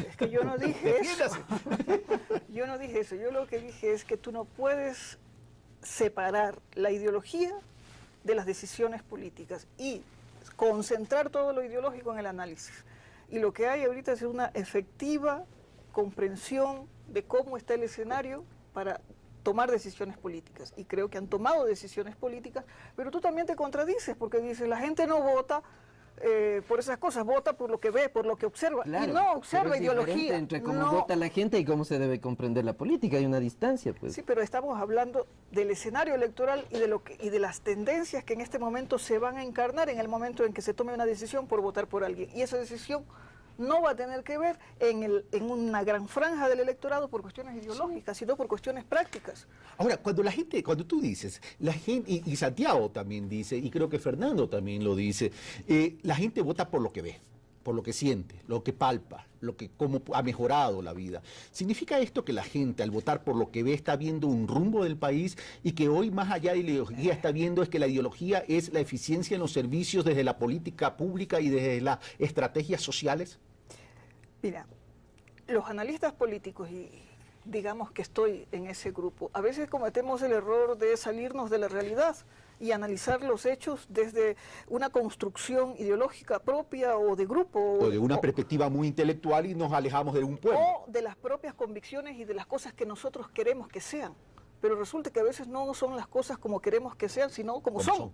Es que yo no dije eso. Yo no dije eso. Yo lo que dije es que tú no puedes separar la ideología de las decisiones políticas y concentrar todo lo ideológico en el análisis. Y lo que hay ahorita es una efectiva comprensión de cómo está el escenario para tomar decisiones políticas. Y creo que han tomado decisiones políticas, pero tú también te contradices, porque dices, la gente no vota por esas cosas, vota por lo que ve, por lo que observa, Claro, y no observa pero es ideología. diferente entre cómo No. vota la gente y cómo se debe comprender la política, hay una distancia, pues. Sí, pero estamos hablando del escenario electoral y de las tendencias que en este momento se van a encarnar en el momento en que se tome una decisión por votar por alguien. Y esa decisión no va a tener que ver en una gran franja del electorado por cuestiones ideológicas, sino por cuestiones prácticas. Ahora, cuando tú dices, la gente, y Santiago también dice, y creo que Fernando también lo dice, la gente vota por lo que ve, por lo que siente, lo que palpa, cómo ha mejorado la vida. ¿Significa esto que la gente, al votar por lo que ve, está viendo un rumbo del país y que hoy, más allá de la ideología, está viendo es que la ideología es la eficiencia en los servicios desde la política pública y desde las estrategias sociales? Mira, los analistas políticos, y digamos que estoy en ese grupo, a veces cometemos el error de salirnos de la realidad y analizar los hechos desde una construcción ideológica propia o de grupo. O de una perspectiva muy intelectual y nos alejamos de un pueblo. O de las propias convicciones y de las cosas que nosotros queremos que sean. Pero resulta que a veces no son las cosas como queremos que sean, sino como son.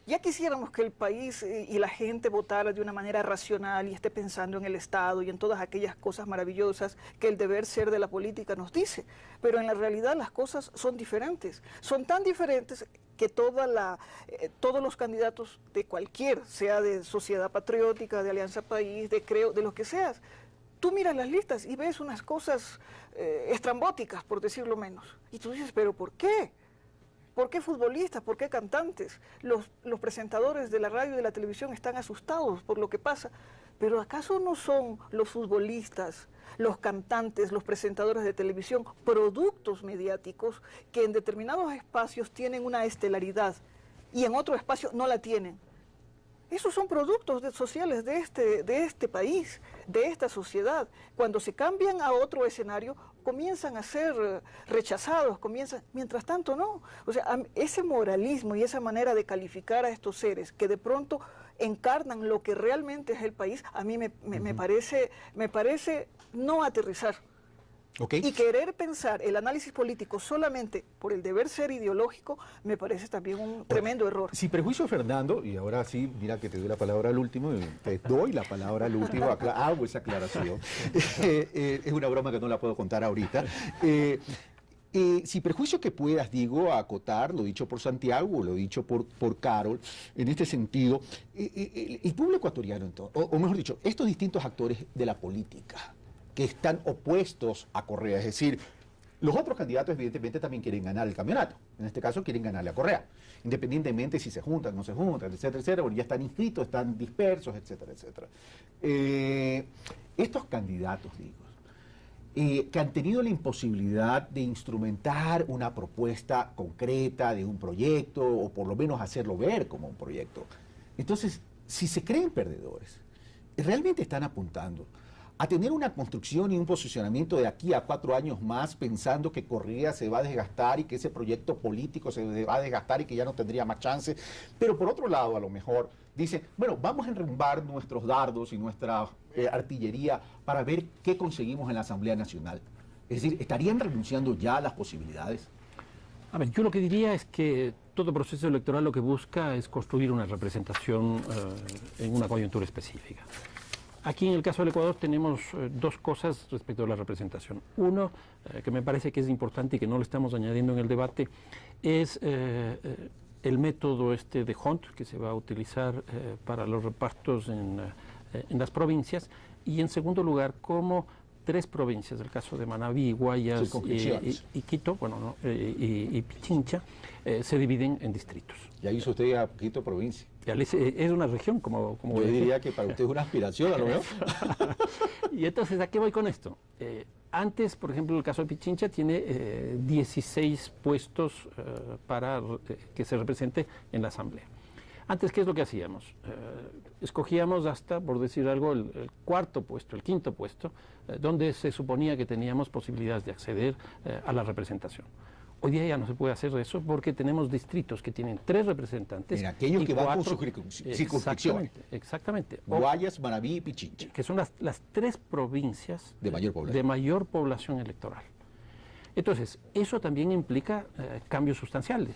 Ya quisiéramos que el país y la gente votara de una manera racional y esté pensando en el Estado y en todas aquellas cosas maravillosas que el deber ser de la política nos dice. Pero en la realidad las cosas son diferentes. Son tan diferentes que todos los candidatos de cualquier, sea de Sociedad Patriótica, de Alianza País, de Creo, de lo que seas, tú miras las listas y ves unas cosas estrambóticas, por decirlo menos. Y tú dices, ¿pero por qué? ¿Por qué futbolistas? ¿Por qué cantantes? Los presentadores de la radio y de la televisión están asustados por lo que pasa. ¿Pero acaso no son los futbolistas, los cantantes, los presentadores de televisión productos mediáticos que en determinados espacios tienen una estelaridad y en otro espacio no la tienen? Esos son productos sociales de este país, de esta sociedad. Cuando se cambian a otro escenario, comienzan a ser rechazados, mientras tanto no. O sea, ese moralismo y esa manera de calificar a estos seres que de pronto encarnan lo que realmente es el país, a mí me parece no aterrizar. Okay. Y querer pensar el análisis político solamente por el deber ser ideológico me parece también un tremendo error. Sin perjuicio, Fernando, y ahora sí, mira que te doy la palabra al último, te doy la palabra al último, hago esa aclaración. Es una broma que no la puedo contar ahorita. Sin perjuicio que puedas, digo, acotar lo dicho por Santiago, lo dicho por Carol, en este sentido, el pueblo ecuatoriano, o mejor dicho, estos distintos actores de la política, que están opuestos a Correa, es decir, los otros candidatos evidentemente también quieren ganar el campeonato, en este caso quieren ganarle a Correa, independientemente si se juntan, no se juntan, etcétera, etcétera, porque ya están inscritos, están dispersos, etcétera, etcétera. Estos candidatos, digo, que han tenido la imposibilidad de instrumentar una propuesta concreta de un proyecto, o por lo menos hacerlo ver como un proyecto. Entonces, si se creen perdedores, realmente están apuntando a tener una construcción y un posicionamiento de aquí a 4 años más, pensando que Correa se va a desgastar y que ese proyecto político se va a desgastar y que ya no tendría más chance. Pero por otro lado, a lo mejor, dice, bueno, vamos a enrumbar nuestros dardos y nuestra artillería para ver qué conseguimos en la Asamblea Nacional. Es decir, ¿estarían renunciando ya a las posibilidades? A ver, yo lo que diría es que todo proceso electoral lo que busca es construir una representación en una coyuntura específica. Aquí en el caso del Ecuador tenemos dos cosas respecto a la representación. Uno, que me parece que es importante y que no lo estamos añadiendo en el debate, es el método de Hunt que se va a utilizar para los repartos en las provincias. Y en segundo lugar, cómo 3 provincias, el caso de Manabí, Guayas y Quito, y Pichincha, se dividen en distritos. Ya hizo usted a Quito provincia. Es una región, como yo diría que para usted es una aspiración, a lo mejor. Y entonces, ¿a qué voy con esto? Antes, por ejemplo, el caso de Pichincha tiene 16 puestos para que se represente en la Asamblea. Antes, ¿qué es lo que hacíamos? Escogíamos hasta, por decir algo, el 4.º puesto, el 5.º puesto, donde se suponía que teníamos posibilidades de acceder a la representación. Hoy día ya no se puede hacer eso porque tenemos distritos que tienen 3 representantes. En aquellos que van con su circunscripción. Exactamente. Guayas, Manabí y Pichincha. Que son las 3 provincias de mayor población electoral. Entonces, eso también implica cambios sustanciales,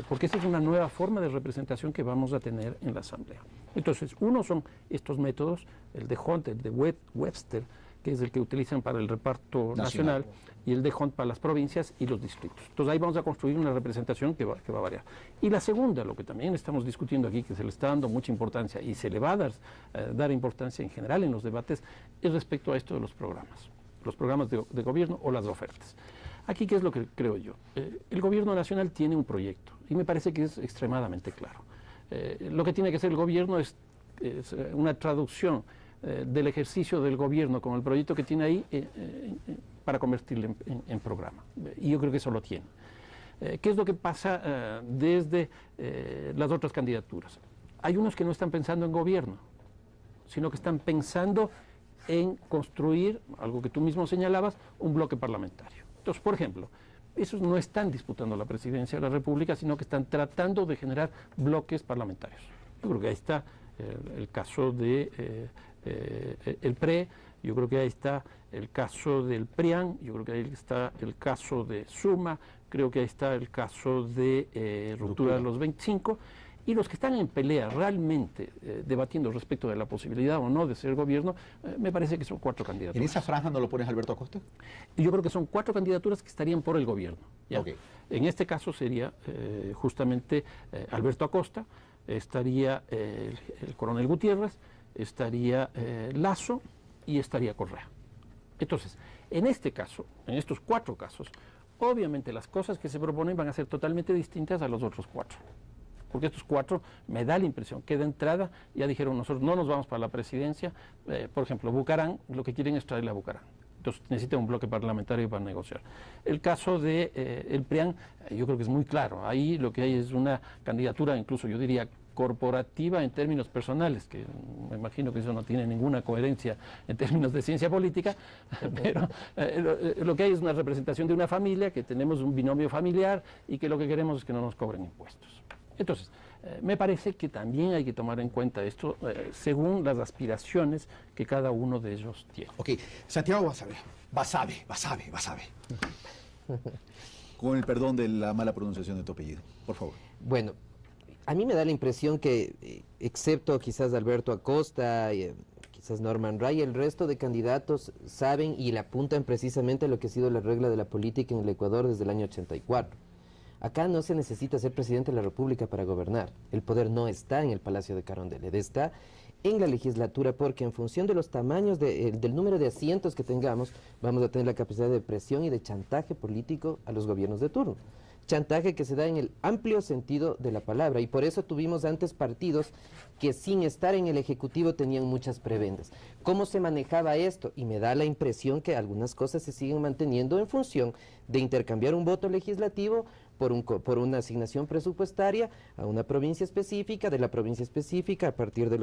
porque esa es una nueva forma de representación que vamos a tener en la Asamblea. Entonces, uno son estos métodos, el de Hunt, el de Webster, que es el que utilizan para el reparto nacional, y el de Hunt para las provincias y los distritos. Entonces ahí vamos a construir una representación que va a variar. Y la segunda, lo que también estamos discutiendo aquí, que se le está dando mucha importancia y se le va a dar importancia en general en los debates, es respecto a esto de los programas de gobierno o las ofertas. Aquí, ¿qué es lo que creo yo? El gobierno nacional tiene un proyecto y me parece que es extremadamente claro. Lo que tiene que hacer el gobierno es una traducción del ejercicio del gobierno con el proyecto que tiene ahí para convertirlo en programa. Y yo creo que eso lo tiene. ¿Qué es lo que pasa desde las otras candidaturas? Hay unos que no están pensando en gobierno, sino que están pensando en construir, algo que tú mismo señalabas, un bloque parlamentario. Entonces, por ejemplo, esos no están disputando la presidencia de la República, sino que están tratando de generar bloques parlamentarios. Yo creo que ahí está el caso de el PRE, yo creo que ahí está el caso del PRIAN, yo creo que ahí está el caso de Suma, creo que ahí está el caso de Ruptura de los 25, y los que están en pelea realmente debatiendo respecto de la posibilidad o no de ser gobierno, me parece que son 4 candidaturas. ¿En esa franja no lo pones Alberto Acosta? Yo creo que son 4 candidaturas que estarían por el gobierno. ¿Ya? Okay. En este caso sería justamente Alberto Acosta, estaría el coronel Gutiérrez, estaría Lasso y estaría Correa. Entonces, en este caso, en estos 4 casos, obviamente las cosas que se proponen van a ser totalmente distintas a los otros 4. Porque estos 4 me da la impresión que de entrada ya dijeron, nosotros no nos vamos para la presidencia. Por ejemplo, Bucarán, lo que quieren es traerle a Bucarán. Entonces necesita un bloque parlamentario para negociar. El caso de el PRIAN, yo creo que es muy claro. Ahí lo que hay es una candidatura, incluso yo diría corporativa en términos personales, que me imagino que eso no tiene ninguna coherencia en términos de ciencia política, pero lo que hay es una representación de una familia, que tenemos un binomio familiar y que lo que queremos es que no nos cobren impuestos. Entonces, me parece que también hay que tomar en cuenta esto según las aspiraciones que cada uno de ellos tiene. Ok, Santiago Basabe. Con el perdón de la mala pronunciación de tu apellido, por favor. Bueno, a mí me da la impresión que, excepto quizás Alberto Acosta, quizás Norman Ray, el resto de candidatos saben y le apuntan precisamente a lo que ha sido la regla de la política en el Ecuador desde el año 84. Acá no se necesita ser presidente de la República para gobernar. El poder no está en el Palacio de Carondelet, está en la legislatura, porque en función de los tamaños del número de asientos que tengamos, vamos a tener la capacidad de presión y de chantaje político a los gobiernos de turno. Chantaje que se da en el amplio sentido de la palabra, y por eso tuvimos antes partidos que sin estar en el Ejecutivo tenían muchas prebendas. ¿Cómo se manejaba esto? Y me da la impresión que algunas cosas se siguen manteniendo en función de intercambiar un voto legislativo por una asignación presupuestaria a una provincia específica, de la provincia específica, a partir de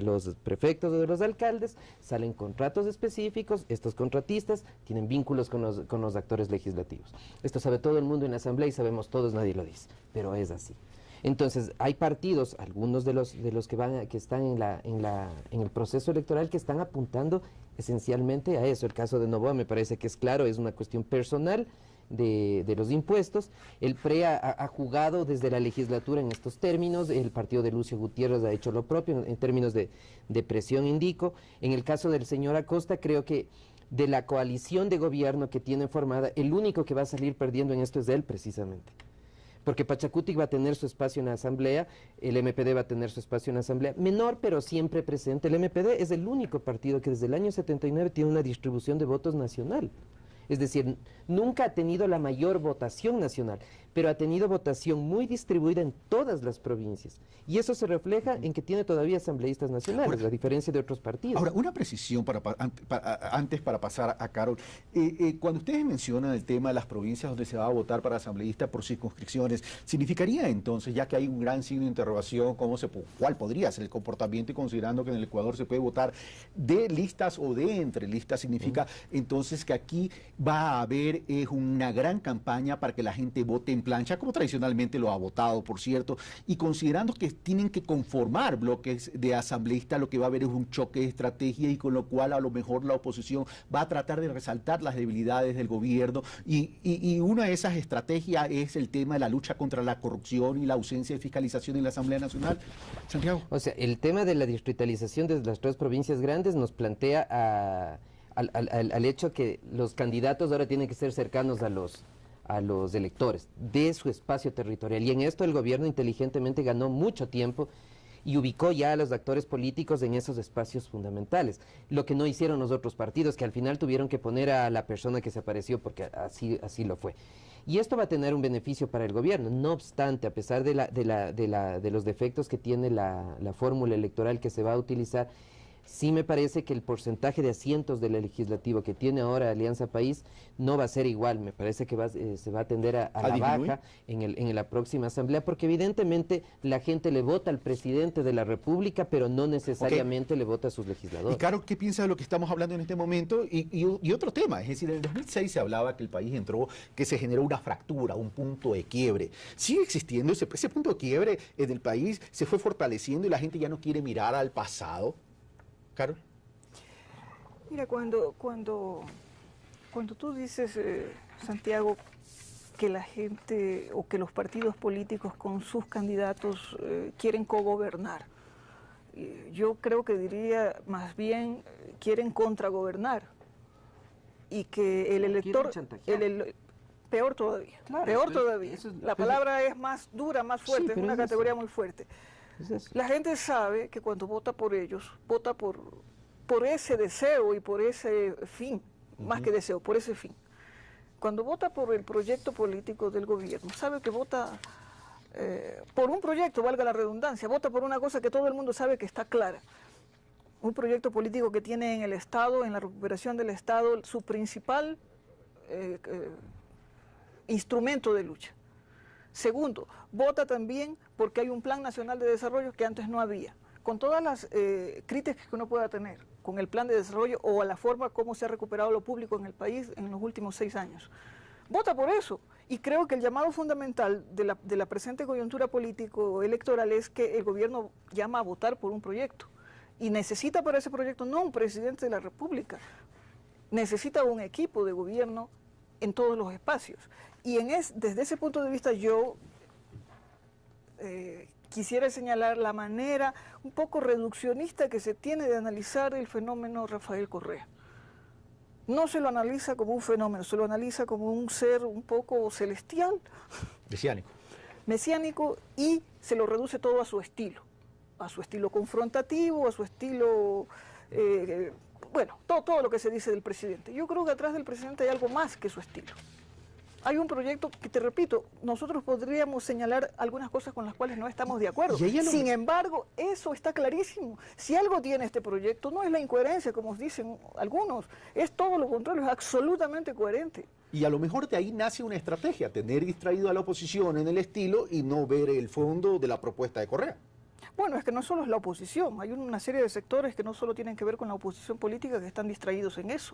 los prefectos o de los alcaldes, salen contratos específicos, estos contratistas tienen vínculos con los actores legislativos. Esto sabe todo el mundo en la Asamblea y sabemos todos, nadie lo dice, pero es así. Entonces, hay partidos, algunos de los que están en el proceso electoral, que están apuntando esencialmente a eso. El caso de Noboa me parece que es claro, es una cuestión personal de los impuestos. El PRE ha jugado desde la legislatura en estos términos, el partido de Lucio Gutiérrez ha hecho lo propio en términos de presión, indico. En el caso del señor Acosta, creo que de la coalición de gobierno que tiene formada, el único que va a salir perdiendo en esto es él, precisamente. Porque Pachacutic va a tener su espacio en la Asamblea, el MPD va a tener su espacio en la Asamblea, menor pero siempre presente. El MPD es el único partido que desde el año 79 tiene una distribución de votos nacional. Es decir, nunca ha tenido la mayor votación nacional, pero ha tenido votación muy distribuida en todas las provincias. Y eso se refleja en que tiene todavía asambleístas nacionales, ahora, a diferencia de otros partidos. Ahora, una precisión antes para pasar a Carol. Cuando ustedes mencionan el tema de las provincias donde se va a votar para asambleístas por circunscripciones, ¿significaría entonces, ya que hay un gran signo de interrogación, cuál podría ser el comportamiento, y considerando que en el Ecuador se puede votar de listas o de entre listas, significa entonces que aquí va a haber una gran campaña para que la gente vote en plancha, como tradicionalmente lo ha votado, por cierto, y considerando que tienen que conformar bloques de asambleístas, lo que va a haber es un choque de estrategia y con lo cual a lo mejor la oposición va a tratar de resaltar las debilidades del gobierno y una de esas estrategias es el tema de la lucha contra la corrupción y la ausencia de fiscalización en la Asamblea Nacional. Santiago. O sea, el tema de la distritalización de las 3 provincias grandes nos plantea al hecho que los candidatos ahora tienen que ser cercanos a los electores de su espacio territorial, y en esto el gobierno inteligentemente ganó mucho tiempo y ubicó ya a los actores políticos en esos espacios fundamentales, lo que no hicieron los otros partidos, que al final tuvieron que poner a la persona que se apareció porque así lo fue. Y esto va a tener un beneficio para el gobierno. No obstante, a pesar de los defectos que tiene la fórmula electoral que se va a utilizar, sí me parece que el porcentaje de asientos del legislativo que tiene ahora Alianza País no va a ser igual. Me parece que se va a tender a la baja en la próxima asamblea, porque evidentemente la gente le vota al presidente de la República, pero no necesariamente le vota a sus legisladores. Y Carol, ¿qué piensa de lo que estamos hablando en este momento? Y otro tema, es decir, en el 2006 se hablaba que el país que se generó una fractura, un punto de quiebre. ¿Sigue existiendo ese punto de quiebre en el país? ¿Se fue fortaleciendo y la gente ya no quiere mirar al pasado? Carol. Mira, cuando tú dices, Santiago, que la gente o que los partidos políticos con sus candidatos quieren cogobernar, yo creo que diría más bien quieren contragobernar y que el elector, peor todavía, claro, peor todavía. La palabra es más dura, más fuerte, sí, es una categoría muy fuerte. La gente sabe que cuando vota por ellos, vota por ese deseo y por ese fin, más que deseo, por ese fin. Cuando vota por el proyecto político del gobierno, sabe que vota por un proyecto, valga la redundancia, vota por una cosa que todo el mundo sabe que está clara. Un proyecto político que tiene en el Estado, en la recuperación del Estado, su principal instrumento de lucha. Segundo, vota también porque hay un plan nacional de desarrollo que antes no había. Con todas las críticas que uno pueda tener con el plan de desarrollo o a la forma como se ha recuperado lo público en el país en los últimos 6 años. Vota por eso. Y creo que el llamado fundamental de la presente coyuntura político-electoral es que el gobierno llama a votar por un proyecto. Y necesita para ese proyecto no un presidente de la República, necesita un equipo de gobierno en todos los espacios. Y desde ese punto de vista yo quisiera señalar la manera un poco reduccionista que se tiene de analizar el fenómeno Rafael Correa. No se lo analiza como un fenómeno, se lo analiza como un ser un poco celestial. Mesiánico. Mesiánico, y se lo reduce todo a su estilo confrontativo, a su estilo... bueno, todo lo que se dice del presidente. Yo creo que atrás del presidente hay algo más que su estilo. Hay un proyecto que, te repito, nosotros podríamos señalar algunas cosas con las cuales no estamos de acuerdo. Sin embargo, eso está clarísimo. Si algo tiene este proyecto, no es la incoherencia, como dicen algunos, es todo lo contrario, es absolutamente coherente. Y a lo mejor de ahí nace una estrategia, tener distraído a la oposición en el estilo y no ver el fondo de la propuesta de Correa. Bueno, es que no solo es la oposición, hay una serie de sectores que no solo tienen que ver con la oposición política, que están distraídos en eso.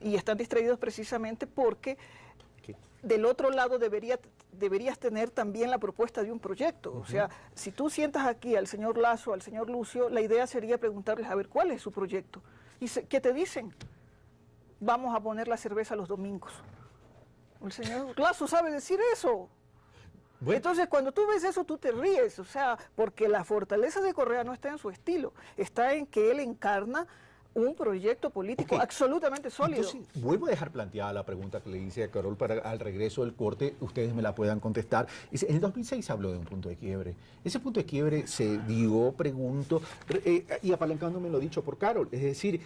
Y están distraídos precisamente porque del otro lado deberías tener también la propuesta de un proyecto. O sea, si tú sientas aquí al señor Lasso, al señor Lucio, la idea sería preguntarles, a ver, ¿cuál es su proyecto? ¿Y qué te dicen? Vamos a poner la cerveza los domingos. El señor Lasso sabe decir eso. Bueno. Entonces, cuando tú ves eso, tú te ríes, o sea, porque la fortaleza de Correa no está en su estilo, está en que él encarna un proyecto político absolutamente sólido. Entonces, vuelvo a dejar planteada la pregunta que le hice a Carol para al regreso del corte, ustedes me la puedan contestar. En el 2006 se habló de un punto de quiebre. Ese punto de quiebre se dio, pregunto, y apalancándome lo dicho por Carol, es decir,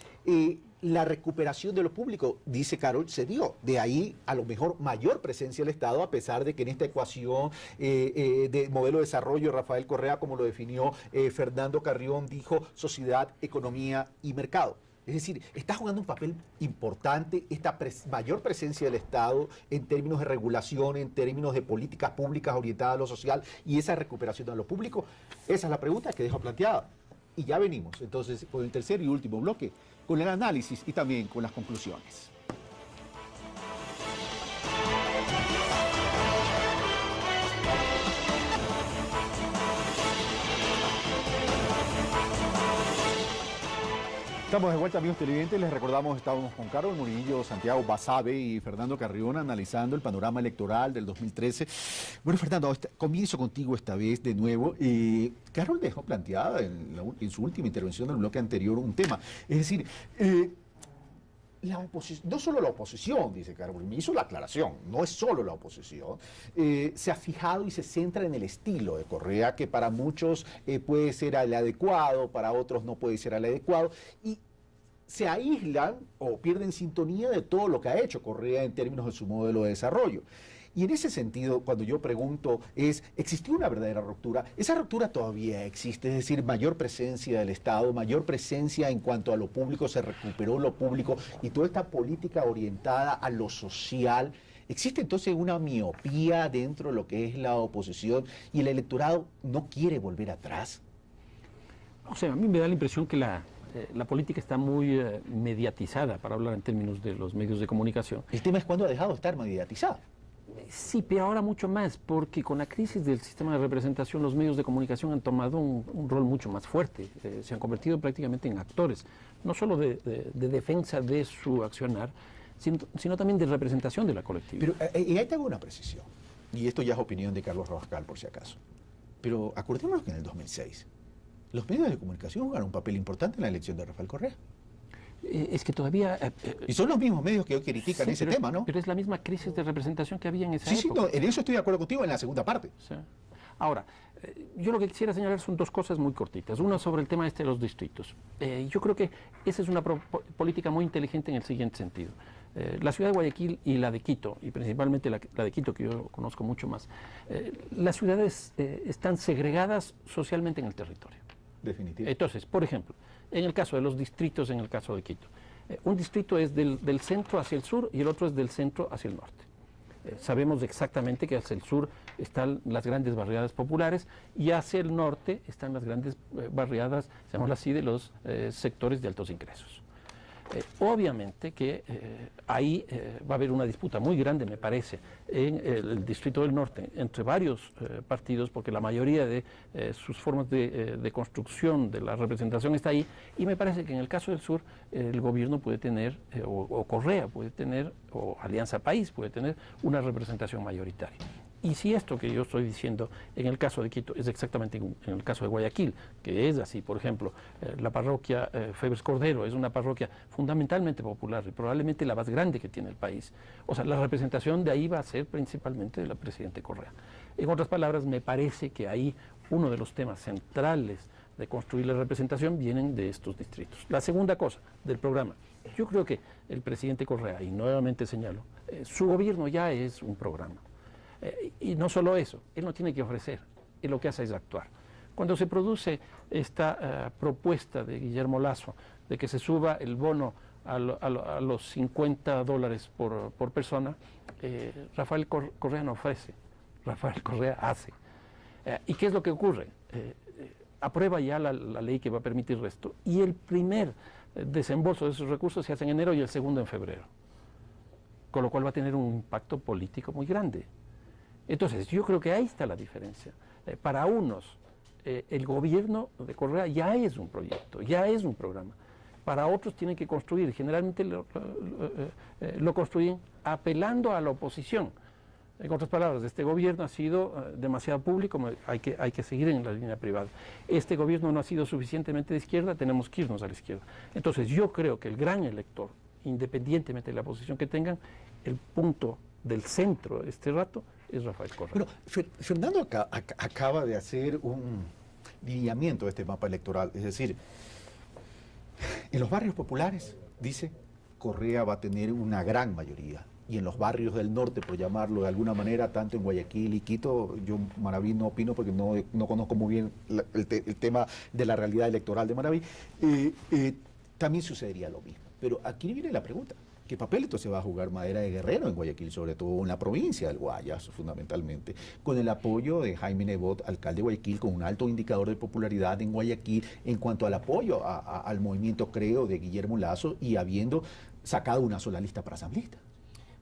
la recuperación de lo público, dice Carol, se dio. De ahí, a lo mejor, mayor presencia del Estado, a pesar de que en esta ecuación de modelo de desarrollo, Rafael Correa, como lo definió Fernando Carrión, dijo sociedad, economía y mercado. Es decir, está jugando un papel importante esta mayor presencia del Estado en términos de regulación, en términos de políticas públicas orientadas a lo social y esa recuperación de lo público. Esa es la pregunta que dejo planteada. Y ya venimos, entonces, con el tercer y último bloque, con el análisis y también con las conclusiones. Estamos de vuelta, amigos televidentes. Les recordamos, estábamos con Carol Murillo, Santiago Basabe y Fernando Carrión analizando el panorama electoral del 2013. Bueno, Fernando, comienzo contigo esta vez de nuevo. Carol dejó planteada en su última intervención del bloque anterior un tema. Es decir, no solo la oposición, dice Carol, me hizo la aclaración, no es solo la oposición, se ha fijado y se centra en el estilo de Correa, que para muchos puede ser el adecuado, para otros no puede ser el adecuado, y se aíslan o pierden sintonía de todo lo que ha hecho Correa en términos de su modelo de desarrollo. Y en ese sentido, cuando yo pregunto, ¿existió una verdadera ruptura? Esa ruptura todavía existe, es decir, mayor presencia del Estado, mayor presencia en cuanto a lo público, se recuperó lo público y toda esta política orientada a lo social. ¿Existe entonces una miopía dentro de lo que es la oposición y el electorado no quiere volver atrás? O sea, a mí me da la impresión que la política está muy mediatizada, para hablar en términos de los medios de comunicación. El tema es cuándo ha dejado de estar mediatizada. Sí, pero ahora mucho más, porque con la crisis del sistema de representación los medios de comunicación han tomado un rol mucho más fuerte, se han convertido prácticamente en actores, no solo de defensa de su accionar, sino también de representación de la colectividad. Pero y ahí tengo una precisión, y esto ya es opinión de Carlos Rabascal por si acaso, pero acordémonos que en el 2006 los medios de comunicación jugaron un papel importante en la elección de Rafael Correa. Es que todavía... y son los mismos medios que hoy critican sí, ese tema, ¿no? Pero es la misma crisis de representación que había en esa época. Sí, no, en eso estoy de acuerdo contigo en la segunda parte. Sí. Ahora, yo lo que quisiera señalar son dos cosas muy cortitas. Una sobre el tema de los distritos. Yo creo que esa es una política muy inteligente en el siguiente sentido. La ciudad de Guayaquil y la de Quito, y principalmente la de Quito, que yo conozco mucho más, las ciudades están segregadas socialmente en el territorio. Definitivo. Entonces, por ejemplo, en el caso de los distritos, en el caso de Quito, un distrito es del centro hacia el sur y el otro es del centro hacia el norte. Sabemos exactamente que hacia el sur están las grandes barriadas populares y hacia el norte están las grandes barriadas, llamémoslo así, de los sectores de altos ingresos. Obviamente que ahí va a haber una disputa muy grande, me parece, en el Distrito del Norte, entre varios partidos, porque la mayoría de sus formas de construcción de la representación está ahí, y me parece que en el caso del sur el gobierno puede tener, o Correa puede tener, o Alianza País puede tener una representación mayoritaria. Y si esto que yo estoy diciendo en el caso de Quito es exactamente en el caso de Guayaquil, que es así, por ejemplo, la parroquia Febres Cordero es una parroquia fundamentalmente popular y probablemente la más grande que tiene el país. O sea, la representación de ahí va a ser principalmente de la presidenta Correa. En otras palabras, me parece que ahí uno de los temas centrales de construir la representación vienen de estos distritos. La segunda cosa del programa, yo creo que el presidente Correa, y nuevamente señalo, su gobierno ya es un programa. Y no solo eso, él no tiene que ofrecer, él lo que hace es actuar. Cuando se produce esta propuesta de Guillermo Lasso de que se suba el bono a los $50 por persona, Rafael Correa no ofrece, Rafael Correa hace. ¿Y qué es lo que ocurre? Aprueba ya la ley que va a permitir esto y el primer desembolso de esos recursos se hace en enero y el segundo en febrero, con lo cual va a tener un impacto político muy grande. Entonces, yo creo que ahí está la diferencia. Para unos, el gobierno de Correa ya es un proyecto, ya es un programa. Para otros tienen que construir, generalmente lo construyen apelando a la oposición. En otras palabras, este gobierno ha sido demasiado público, hay que seguir en la línea privada. Este gobierno no ha sido suficientemente de izquierda, tenemos que irnos a la izquierda. Entonces, yo creo que el gran elector, independientemente de la posición que tengan, el punto del centro de este rato es Rafael Correa. Bueno, Fernando acaba de hacer un lineamiento de este mapa electoral, es decir, en los barrios populares, dice, Correa va a tener una gran mayoría, y en los barrios del norte, por llamarlo de alguna manera, tanto en Guayaquil y Quito, yo Manabí no opino porque no conozco muy bien el tema de la realidad electoral de Manabí, también sucedería lo mismo. Pero aquí viene la pregunta. ¿Qué papel entonces va a jugar Madera de Guerrero en Guayaquil, sobre todo en la provincia del Guayas, fundamentalmente, con el apoyo de Jaime Nebot, alcalde de Guayaquil, con un alto indicador de popularidad en Guayaquil en cuanto al apoyo al movimiento Creo de Guillermo Lasso y habiendo sacado una sola lista para asambleísta?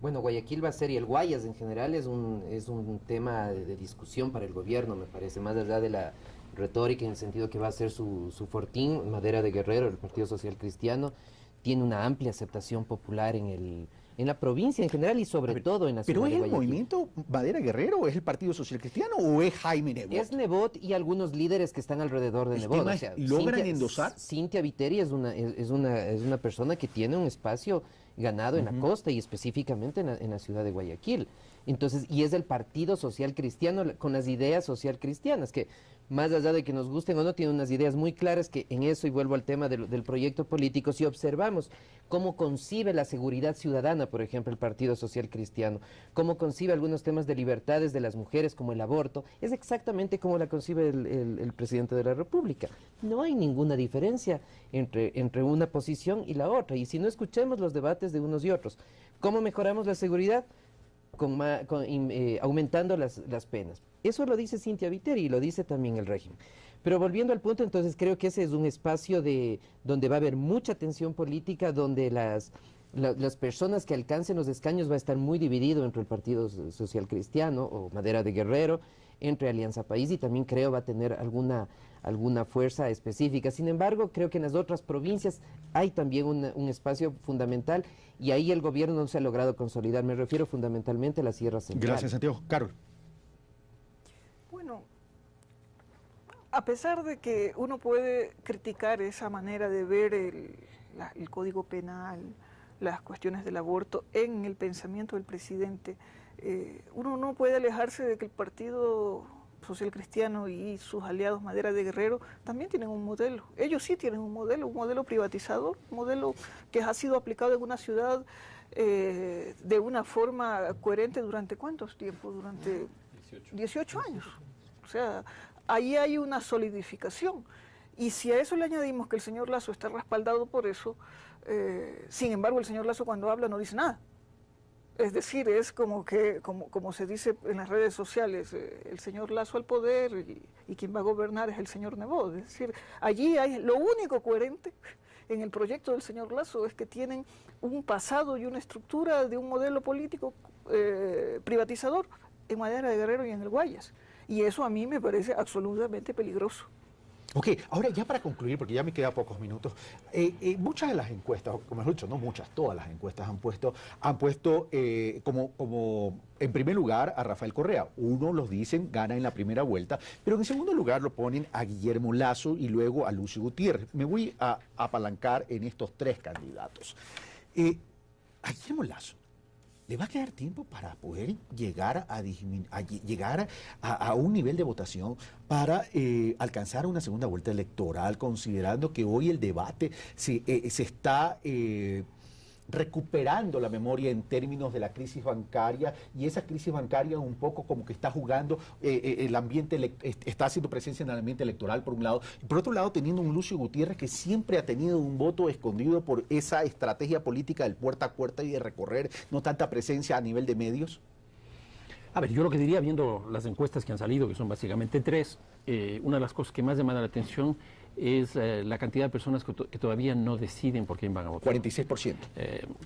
Bueno, Guayaquil va a ser, y el Guayas en general es un tema de discusión para el gobierno, me parece, más allá de retórica, en el sentido que va a ser su fortín, Madera de Guerrero, el Partido Social Cristiano, tiene una amplia aceptación popular en la provincia en general y sobre todo en la ciudad de Guayaquil. ¿Pero es el movimiento Madera Guerrero o es el Partido Social Cristiano o es Jaime Nebot? Es Nebot y algunos líderes que están alrededor de Nebot. O sea, ¿logran endosar? Cintia Viteri es una persona que tiene un espacio ganado en la costa y específicamente en la ciudad de Guayaquil. Entonces, y es el Partido Social Cristiano con las ideas social cristianas, que más allá de que nos gusten o no, tiene unas ideas muy claras que en eso, y vuelvo al tema del proyecto político, si observamos cómo concibe la seguridad ciudadana, por ejemplo, el Partido Social Cristiano, cómo concibe algunos temas de libertades de las mujeres, como el aborto, es exactamente como la concibe el presidente de la República. No hay ninguna diferencia entre una posición y la otra, y si no escuchemos los debates de unos y otros, ¿cómo mejoramos la seguridad? Aumentando las penas. Eso lo dice Cintia Viteri y lo dice también el régimen. Pero volviendo al punto, entonces creo que ese es un espacio donde va a haber mucha tensión política, donde las personas que alcancen los escaños va a estar muy dividido entre el Partido Social Cristiano o Madera de Guerrero, entre Alianza País, y también creo va a tener alguna fuerza específica. Sin embargo, creo que en las otras provincias hay también un espacio fundamental y ahí el gobierno no se ha logrado consolidar. Me refiero fundamentalmente a la Sierra Central. Gracias, Santiago. Carol. Bueno, a pesar de que uno puede criticar esa manera de ver el Código Penal, las cuestiones del aborto en el pensamiento del presidente, uno no puede alejarse de que el Partido Social Cristiano y sus aliados Madera de Guerrero también tienen un modelo. Ellos sí tienen un modelo privatizador, un modelo que ha sido aplicado en una ciudad de una forma coherente durante ¿cuántos tiempos? Durante 18 años. O sea, ahí hay una solidificación. Y si a eso le añadimos que el señor Lasso está respaldado por eso, sin embargo el señor Lasso cuando habla no dice nada. Es decir, es como se dice en las redes sociales, el señor Lasso al poder y quien va a gobernar es el señor Nebot. Es decir, allí hay lo único coherente en el proyecto del señor Lasso es que tienen un pasado y una estructura de un modelo político privatizador en Madera de Guerrero y en el Guayas. Y eso a mí me parece absolutamente peligroso. Ok, ahora ya para concluir, porque ya me quedan pocos minutos, muchas de las encuestas, como mejor dicho, no muchas, todas las encuestas han puesto como en primer lugar a Rafael Correa. Uno los dicen gana en la primera vuelta, pero en segundo lugar lo ponen a Guillermo Lasso y luego a Lucio Gutiérrez. Me voy a apalancar en estos tres candidatos. A Guillermo Lasso le va a quedar tiempo para poder llegar a un nivel de votación para alcanzar una segunda vuelta electoral, considerando que hoy el debate se está recuperando la memoria en términos de la crisis bancaria, y esa crisis bancaria un poco como que está jugando el ambiente, está haciendo presencia en el ambiente electoral por un lado, y por otro lado teniendo un Lucio Gutiérrez que siempre ha tenido un voto escondido por esa estrategia política del puerta a puerta y de recorrer, no tanta presencia a nivel de medios. A ver, yo lo que diría, viendo las encuestas que han salido, que son básicamente tres, una de las cosas que más llama la atención es la cantidad de personas que todavía no deciden por quién van a votar. 46%.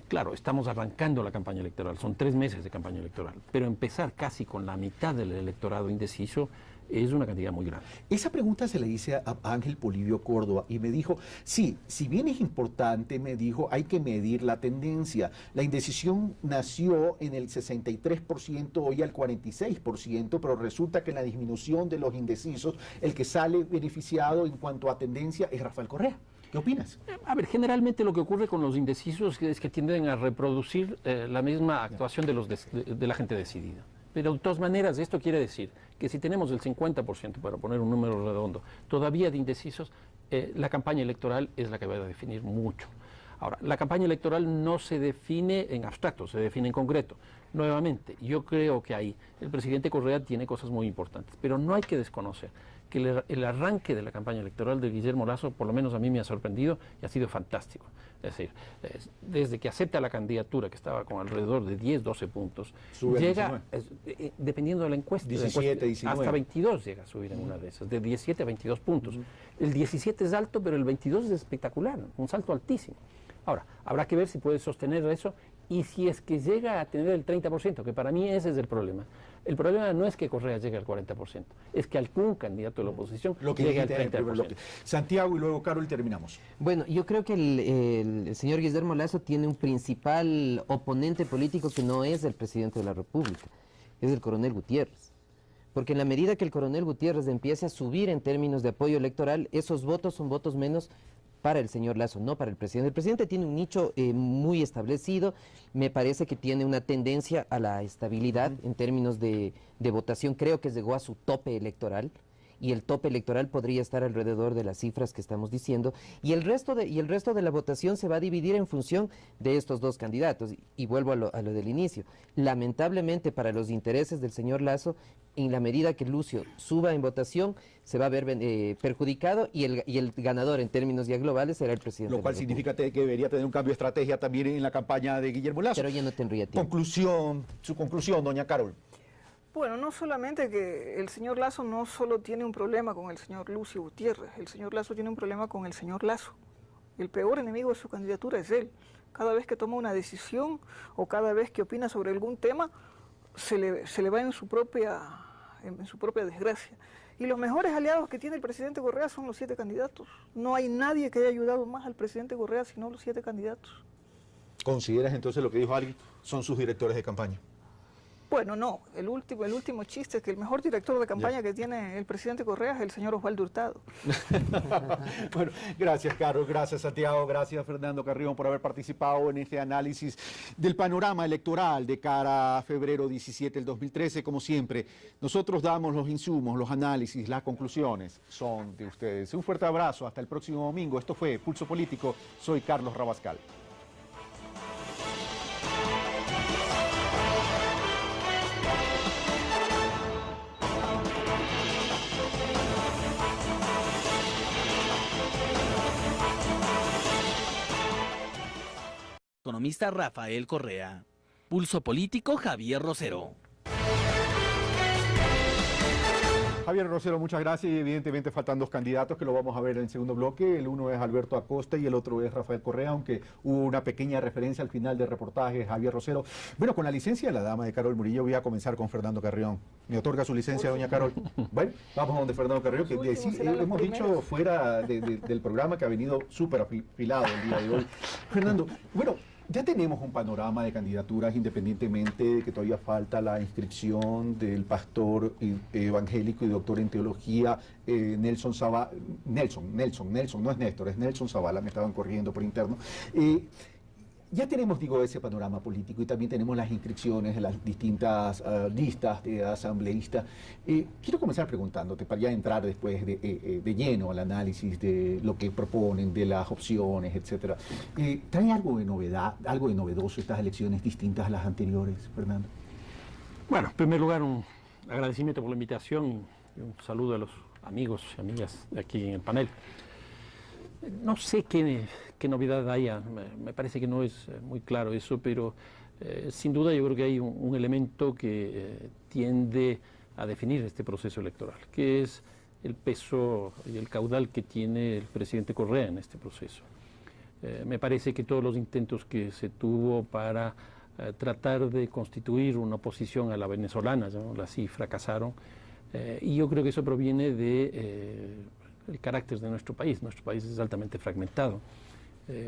Claro, estamos arrancando la campaña electoral, son 3 meses de campaña electoral, pero empezar casi con la mitad del electorado indeciso es una cantidad muy grande. Esa pregunta se le hice a Ángel Polibio Córdoba y me dijo, sí, si bien es importante, me dijo, hay que medir la tendencia. La indecisión nació en el 63%, hoy al 46%, pero resulta que en la disminución de los indecisos, el que sale beneficiado en cuanto a tendencia es Rafael Correa. ¿Qué opinas? A ver, generalmente lo que ocurre con los indecisos es que tienden a reproducir la misma actuación de la gente decidida. Pero de todas maneras, esto quiere decir que si tenemos el 50%, para poner un número redondo, todavía de indecisos, la campaña electoral es la que va a definir mucho. Ahora, la campaña electoral no se define en abstracto, se define en concreto. Nuevamente, yo creo que ahí el presidente Correa tiene cosas muy importantes, pero no hay que desconocer que el arranque de la campaña electoral de Guillermo Lasso, por lo menos a mí me ha sorprendido y ha sido fantástico. Es decir, desde que acepta la candidatura, que estaba con alrededor de 10, 12 puntos, llega, dependiendo de la encuesta, 17, 19. Hasta 22 llega a subir en una de esas, de 17 a 22 puntos. El 17 es alto, pero el 22 es espectacular, un salto altísimo. Ahora, habrá que ver si puede sostener eso Y si es que llega a tener el 30%, que para mí ese es el problema no es que Correa llegue al 40%, es que algún candidato de la oposición llegue al 30%. Santiago y luego Carol, terminamos. Bueno, yo creo que el señor Guillermo Lasso tiene un principal oponente político que no es el presidente de la República, es el coronel Gutiérrez. Porque en la medida que el coronel Gutiérrez empiece a subir en términos de apoyo electoral, esos votos son votos menos para el señor Lasso, no para el presidente. El presidente tiene un nicho muy establecido, me parece que tiene una tendencia a la estabilidad en términos de votación, creo que llegó a su tope electoral, y el tope electoral podría estar alrededor de las cifras que estamos diciendo, y el resto de la votación se va a dividir en función de estos dos candidatos, y vuelvo a lo del inicio. Lamentablemente para los intereses del señor Lasso, en la medida que Lucio suba en votación, se va a ver perjudicado, y el ganador en términos ya globales será el presidente. Lo cual significa que debería tener un cambio de estrategia también en la campaña de Guillermo Lasso. Pero ya no tendría tiempo. Su conclusión, doña Carol. Bueno, no solamente que el señor Lasso no solo tiene un problema con el señor Lucio Gutiérrez, el señor Lasso tiene un problema con el señor Lasso. El peor enemigo de su candidatura es él. Cada vez que toma una decisión o cada vez que opina sobre algún tema, se le va en su propia desgracia. Y los mejores aliados que tiene el presidente Correa son los 7 candidatos. No hay nadie que haya ayudado más al presidente Correa sino los 7 candidatos. ¿Consideras entonces lo que dijo alguien son sus directores de campaña? Bueno, no, el último chiste es que el mejor director de campaña que tiene el presidente Correa es el señor Osvaldo Hurtado. Bueno, gracias Carlos, gracias Santiago, gracias Fernando Carrión por haber participado en este análisis del panorama electoral de cara a febrero 17 del 2013. Como siempre, nosotros damos los insumos, los análisis, las conclusiones son de ustedes. Un fuerte abrazo, hasta el próximo domingo. Esto fue Pulso Político, soy Carlos Rabascal. Economista Rafael Correa. Pulso Político, Javier Rosero. Javier Rosero, muchas gracias. Y evidentemente faltan 2 candidatos que lo vamos a ver en el segundo bloque. El uno es Alberto Acosta y el otro es Rafael Correa, aunque hubo una pequeña referencia al final del reportaje, Javier Rosero. Bueno, con la licencia de la dama de Carol Murillo voy a comenzar con Fernando Carrión. ¿Me otorga su licencia, doña Carol? Bueno, vamos a donde Fernando Carrión, que hemos dicho fuera del programa que ha venido súper afilado el día de hoy. Fernando, bueno, ya tenemos un panorama de candidaturas, independientemente de que todavía falta la inscripción del pastor evangélico y doctor en teología Nelson Zavala. Nelson, no es Néstor, es Nelson Zavala, me estaban corrigiendo por interno. Ya tenemos, digo, ese panorama político y también tenemos las inscripciones en las distintas listas de asambleístas. Quiero comenzar preguntándote, para ya entrar después de lleno al análisis de lo que proponen, de las opciones, etcétera. ¿Trae algo de novedad, algo de novedoso estas elecciones distintas a las anteriores, Fernando? Bueno, en primer lugar, un agradecimiento por la invitación y un saludo a los amigos y amigas de aquí en el panel. No sé qué novedad haya, me parece que no es muy claro eso, pero sin duda yo creo que hay un elemento que tiende a definir este proceso electoral, que es el peso y el caudal que tiene el presidente Correa en este proceso. Me parece que todos los intentos que se tuvo para tratar de constituir una oposición a la venezolana, ¿no?, así fracasaron, y yo creo que eso proviene de el carácter de nuestro país. Nuestro país es altamente fragmentado,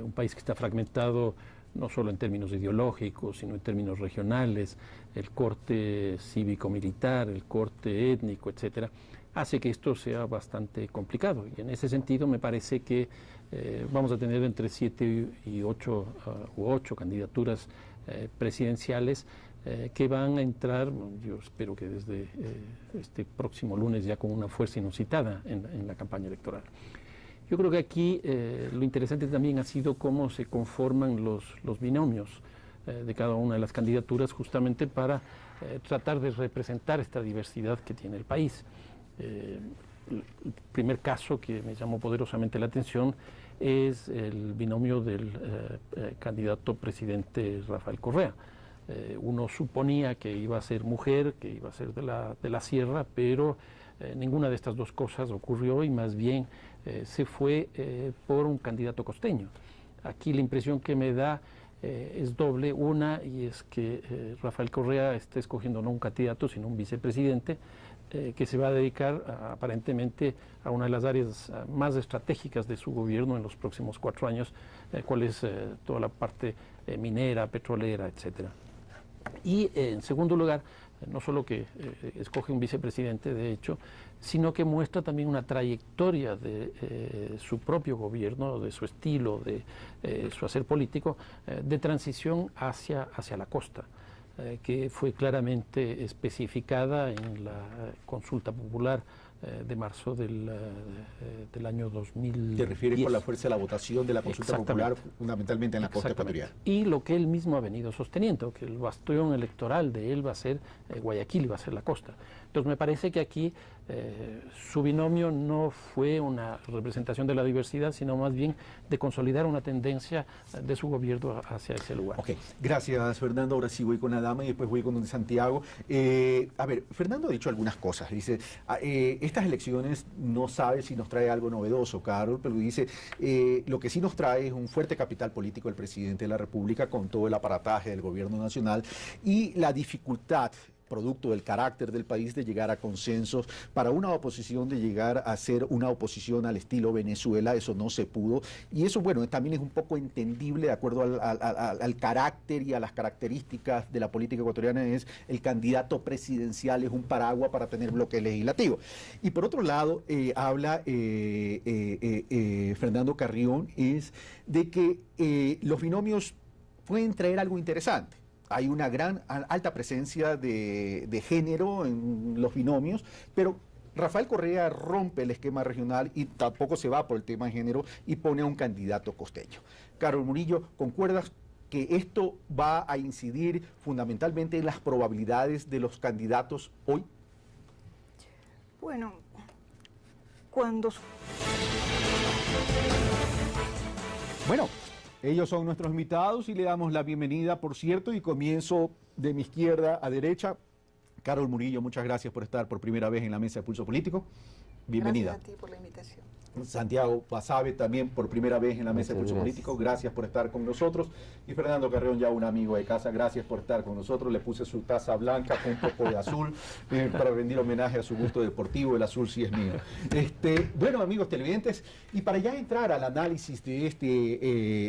un país que está fragmentado no solo en términos ideológicos, sino en términos regionales, el corte cívico-militar, el corte étnico, etcétera, hace que esto sea bastante complicado. Y en ese sentido me parece que vamos a tener entre 7 y 8 candidaturas presidenciales que van a entrar, yo espero que desde este próximo lunes, ya con una fuerza inusitada en la campaña electoral. Yo creo que aquí lo interesante también ha sido cómo se conforman los binomios de cada una de las candidaturas, justamente para tratar de representar esta diversidad que tiene el país. El primer caso que me llamó poderosamente la atención es el binomio del candidato presidente Rafael Correa. Uno suponía que iba a ser mujer, que iba a ser de la sierra, pero ninguna de estas dos cosas ocurrió y más bien se fue por un candidato costeño. Aquí la impresión que me da es doble. Una, y es que Rafael Correa está escogiendo no un candidato, sino un vicepresidente, que se va a dedicar aparentemente a una de las áreas más estratégicas de su gobierno en los próximos 4 años, cuál es toda la parte minera, petrolera, etcétera. Y en segundo lugar, no solo que escoge un vicepresidente, de hecho, sino que muestra también una trayectoria de su propio gobierno, de su estilo, de su hacer político, de transición hacia la costa, que fue claramente especificada en la consulta popular de marzo del año 2010. ¿Te refieres con la fuerza de la votación de la consulta popular, fundamentalmente en la costa ecuatoriana? Y lo que él mismo ha venido sosteniendo, que el bastión electoral de él va a ser Guayaquil, va a ser la costa. Entonces me parece que aquí su binomio no fue una representación de la diversidad, sino más bien de consolidar una tendencia de su gobierno hacia ese lugar. Ok, gracias Fernando. Ahora sí voy con la dama y después voy con don Santiago. A ver, Fernando ha dicho algunas cosas. Dice, estas elecciones no sabe si nos trae algo novedoso, Carol, pero dice, lo que sí nos trae es un fuerte capital político del presidente de la República con todo el aparataje del gobierno nacional y la dificultad producto del carácter del país de llegar a consensos, para una oposición de llegar a ser una oposición al estilo Venezuela, eso no se pudo, y eso, bueno, también es un poco entendible de acuerdo al carácter y a las características de la política ecuatoriana, es el candidato presidencial, es un paraguas para tener bloque legislativo. Y por otro lado, habla Fernando Carrión, es de que los binomios pueden traer algo interesante. Hay una alta presencia de género en los binomios, pero Rafael Correa rompe el esquema regional y tampoco se va por el tema de género y pone a un candidato costeño. Carol Murillo, ¿concuerdas que esto va a incidir fundamentalmente en las probabilidades de los candidatos hoy? Bueno, ellos son nuestros invitados y le damos la bienvenida, por cierto, y comienzo de mi izquierda a derecha. Carol Murillo, muchas gracias por estar por primera vez en la mesa de Pulso Político. Bienvenida. Gracias a ti por la invitación. Santiago Basabe, también por primera vez en la mesa de Pulso Político, gracias por estar con nosotros. Y Fernando Carrión, ya un amigo de casa, gracias por estar con nosotros. Le puse su taza blanca con un poco de azul para rendir homenaje a su gusto deportivo. El azul sí es mío. Bueno, amigos televidentes, y para ya entrar al análisis de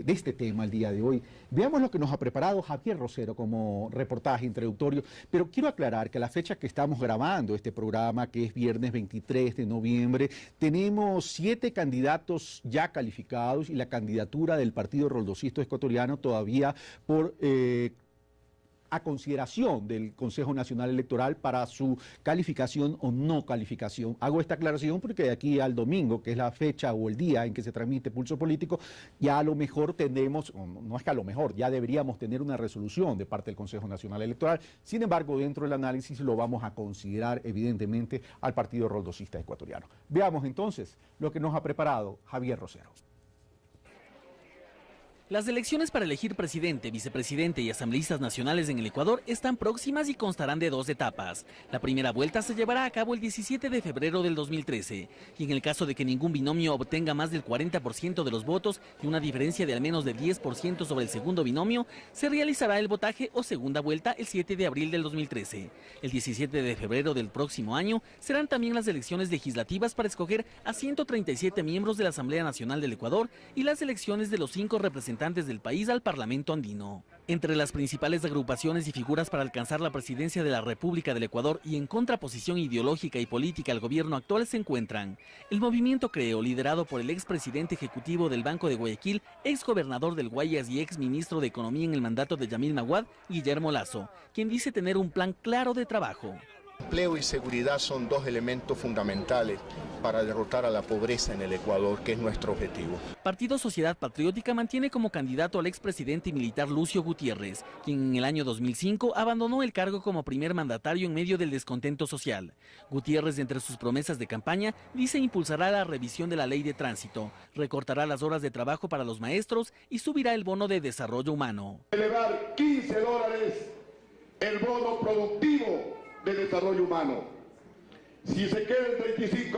este tema el día de hoy, veamos lo que nos ha preparado Javier Rosero como reportaje introductorio. Pero quiero aclarar que a la fecha que estamos grabando este programa, que es viernes 23 de noviembre, tenemos 7 candidatos ya calificados y la candidatura del Partido Roldosista Ecuatoriano todavía a consideración del Consejo Nacional Electoral para su calificación o no calificación. Hago esta aclaración porque de aquí al domingo, que es la fecha o el día en que se transmite Pulso Político, ya a lo mejor tendremos, no es que a lo mejor, ya deberíamos tener una resolución de parte del Consejo Nacional Electoral. Sin embargo, dentro del análisis lo vamos a considerar evidentemente al Partido Roldosista Ecuatoriano. Veamos entonces lo que nos ha preparado Javier Rosero. Las elecciones para elegir presidente, vicepresidente y asambleístas nacionales en el Ecuador están próximas y constarán de 2 etapas. La primera vuelta se llevará a cabo el 17 de febrero del 2013 y en el caso de que ningún binomio obtenga más del 40% de los votos y una diferencia de al menos de 10% sobre el segundo binomio, se realizará el votaje o segunda vuelta el 7 de abril del 2013. El 17 de febrero del próximo año serán también las elecciones legislativas para escoger a 137 miembros de la Asamblea Nacional del Ecuador y las elecciones de los 5 representantes del país al Parlamento andino. Entre las principales agrupaciones y figuras para alcanzar la presidencia de la República del Ecuador y en contraposición ideológica y política al gobierno actual se encuentran el Movimiento Creo, liderado por el expresidente ejecutivo del Banco de Guayaquil, exgobernador del Guayas y exministro de Economía en el mandato de Yamil Maguad, Guillermo Lasso, quien dice tener un plan claro de trabajo. Empleo y seguridad son 2 elementos fundamentales para derrotar a la pobreza en el Ecuador, que es nuestro objetivo. Partido Sociedad Patriótica mantiene como candidato al expresidente militar Lucio Gutiérrez, quien en el año 2005 abandonó el cargo como primer mandatario en medio del descontento social. Gutiérrez, entre sus promesas de campaña, dice impulsará la revisión de la ley de tránsito, recortará las horas de trabajo para los maestros y subirá el bono de desarrollo humano. Elevar $15 el bono productivo de desarrollo humano. Si se queda en $35,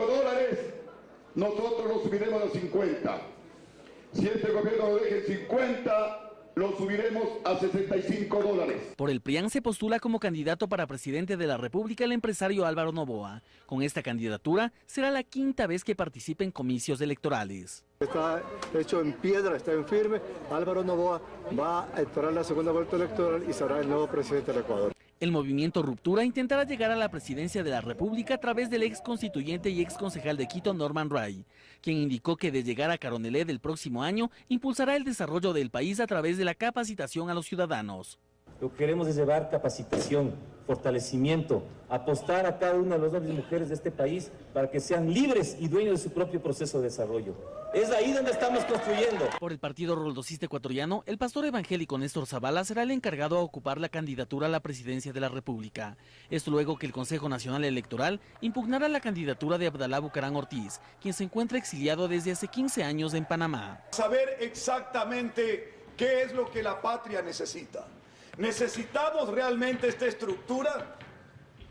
nosotros lo subiremos a 50. Si este gobierno lo deja en 50, lo subiremos a $65. Por el PRIAN se postula como candidato para presidente de la República el empresario Álvaro Noboa. Con esta candidatura será la quinta vez que participe en comicios electorales. Está hecho en piedra, está en firme. Álvaro Noboa va a entrar la segunda vuelta electoral y será el nuevo presidente del Ecuador. El movimiento Ruptura intentará llegar a la presidencia de la República a través del ex constituyente y ex concejal de Quito, Norman Ray, quien indicó que de llegar a Carondelet del próximo año, impulsará el desarrollo del país a través de la capacitación a los ciudadanos. Lo que queremos es llevar capacitación, fortalecimiento, apostar a cada una de los hombres y mujeres de este país para que sean libres y dueños de su propio proceso de desarrollo. Es ahí donde estamos construyendo. Por el Partido Roldosista Ecuatoriano, el pastor evangélico Néstor Zavala será el encargado a ocupar la candidatura a la presidencia de la República. Esto luego que el Consejo Nacional Electoral impugnara la candidatura de Abdalá Bucarán Ortiz, quien se encuentra exiliado desde hace 15 años en Panamá. Saber exactamente qué es lo que la patria necesita. ¿Necesitamos realmente esta estructura?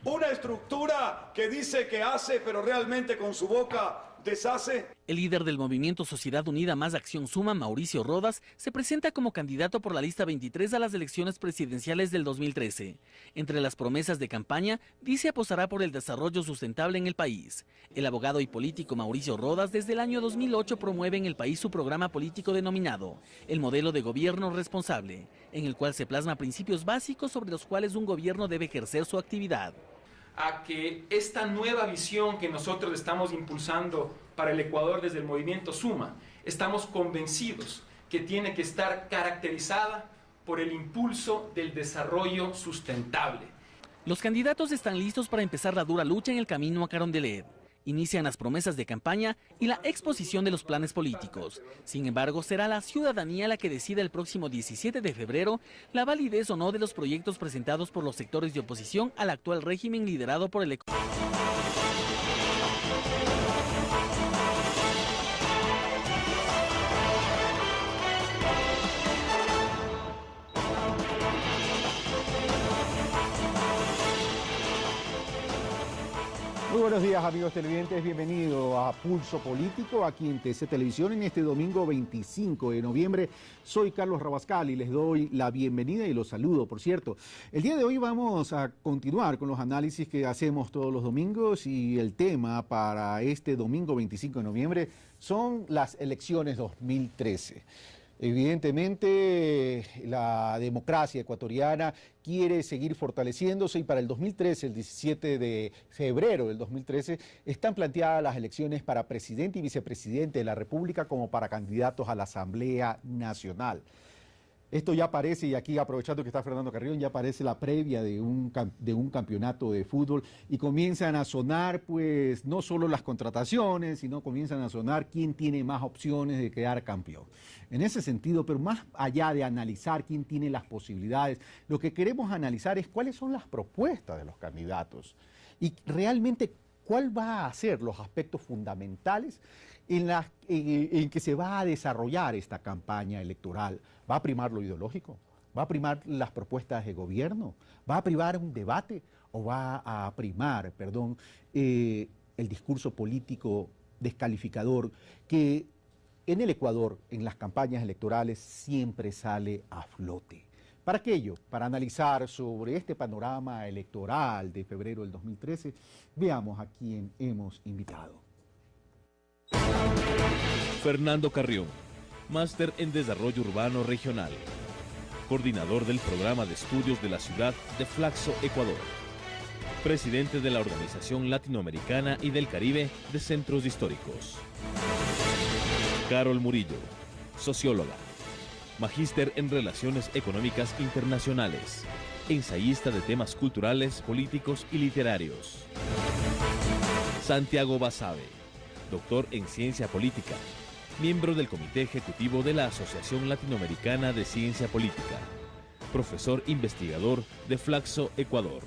Una estructura que dice que hace, pero realmente con su boca deshace. El líder del movimiento Sociedad Unida Más Acción Suma, Mauricio Rodas, se presenta como candidato por la lista 23 a las elecciones presidenciales del 2013. Entre las promesas de campaña, dice apostará por el desarrollo sustentable en el país. El abogado y político Mauricio Rodas desde el año 2008 promueve en el país su programa político denominado El Modelo de Gobierno Responsable, en el cual se plasma principios básicos sobre los cuales un gobierno debe ejercer su actividad. A que esta nueva visión que nosotros estamos impulsando para el Ecuador desde el movimiento Suma, estamos convencidos que tiene que estar caracterizada por el impulso del desarrollo sustentable. Los candidatos están listos para empezar la dura lucha en el camino a Carondelet. Inician las promesas de campaña y la exposición de los planes políticos. Sin embargo, será la ciudadanía la que decida el próximo 17 de febrero la validez o no de los proyectos presentados por los sectores de oposición al actual régimen liderado por el Muy buenos días, amigos televidentes, bienvenidos a Pulso Político aquí en TC Televisión en este domingo 25 de noviembre. Soy Carlos Rabascal y les doy la bienvenida y los saludo, por cierto. El día de hoy vamos a continuar con los análisis que hacemos todos los domingos y el tema para este domingo 25 de noviembre son las elecciones 2013. Evidentemente, la democracia ecuatoriana quiere seguir fortaleciéndose y para el 2013, el 17 de febrero del 2013, están planteadas las elecciones para presidente y vicepresidente de la República como para candidatos a la Asamblea Nacional. Esto ya parece, y aquí aprovechando que está Fernando Carrión, ya parece la previa de un campeonato de fútbol y comienzan a sonar pues no solo las contrataciones, sino comienzan a sonar quién tiene más opciones de quedar campeón. En ese sentido, pero más allá de analizar quién tiene las posibilidades, lo que queremos analizar es cuáles son las propuestas de los candidatos y realmente cuál va a ser los aspectos fundamentales en que se va a desarrollar esta campaña electoral. ¿Va a primar lo ideológico? ¿Va a primar las propuestas de gobierno? ¿Va a primar un debate? ¿O va a primar, el discurso político descalificador que en el Ecuador, en las campañas electorales, siempre sale a flote? Para aquello, para analizar sobre este panorama electoral de febrero del 2013, veamos a quién hemos invitado. Fernando Carrión, máster en Desarrollo Urbano Regional, coordinador del Programa de Estudios de la Ciudad de Flaxo, Ecuador, presidente de la Organización Latinoamericana y del Caribe de Centros Históricos. Carol Murillo, socióloga, magíster en Relaciones Económicas Internacionales, ensayista de temas culturales, políticos y literarios. Santiago Basabe, doctor en Ciencia Política, miembro del Comité Ejecutivo de la Asociación Latinoamericana de Ciencia Política, profesor investigador de Flaxo, Ecuador.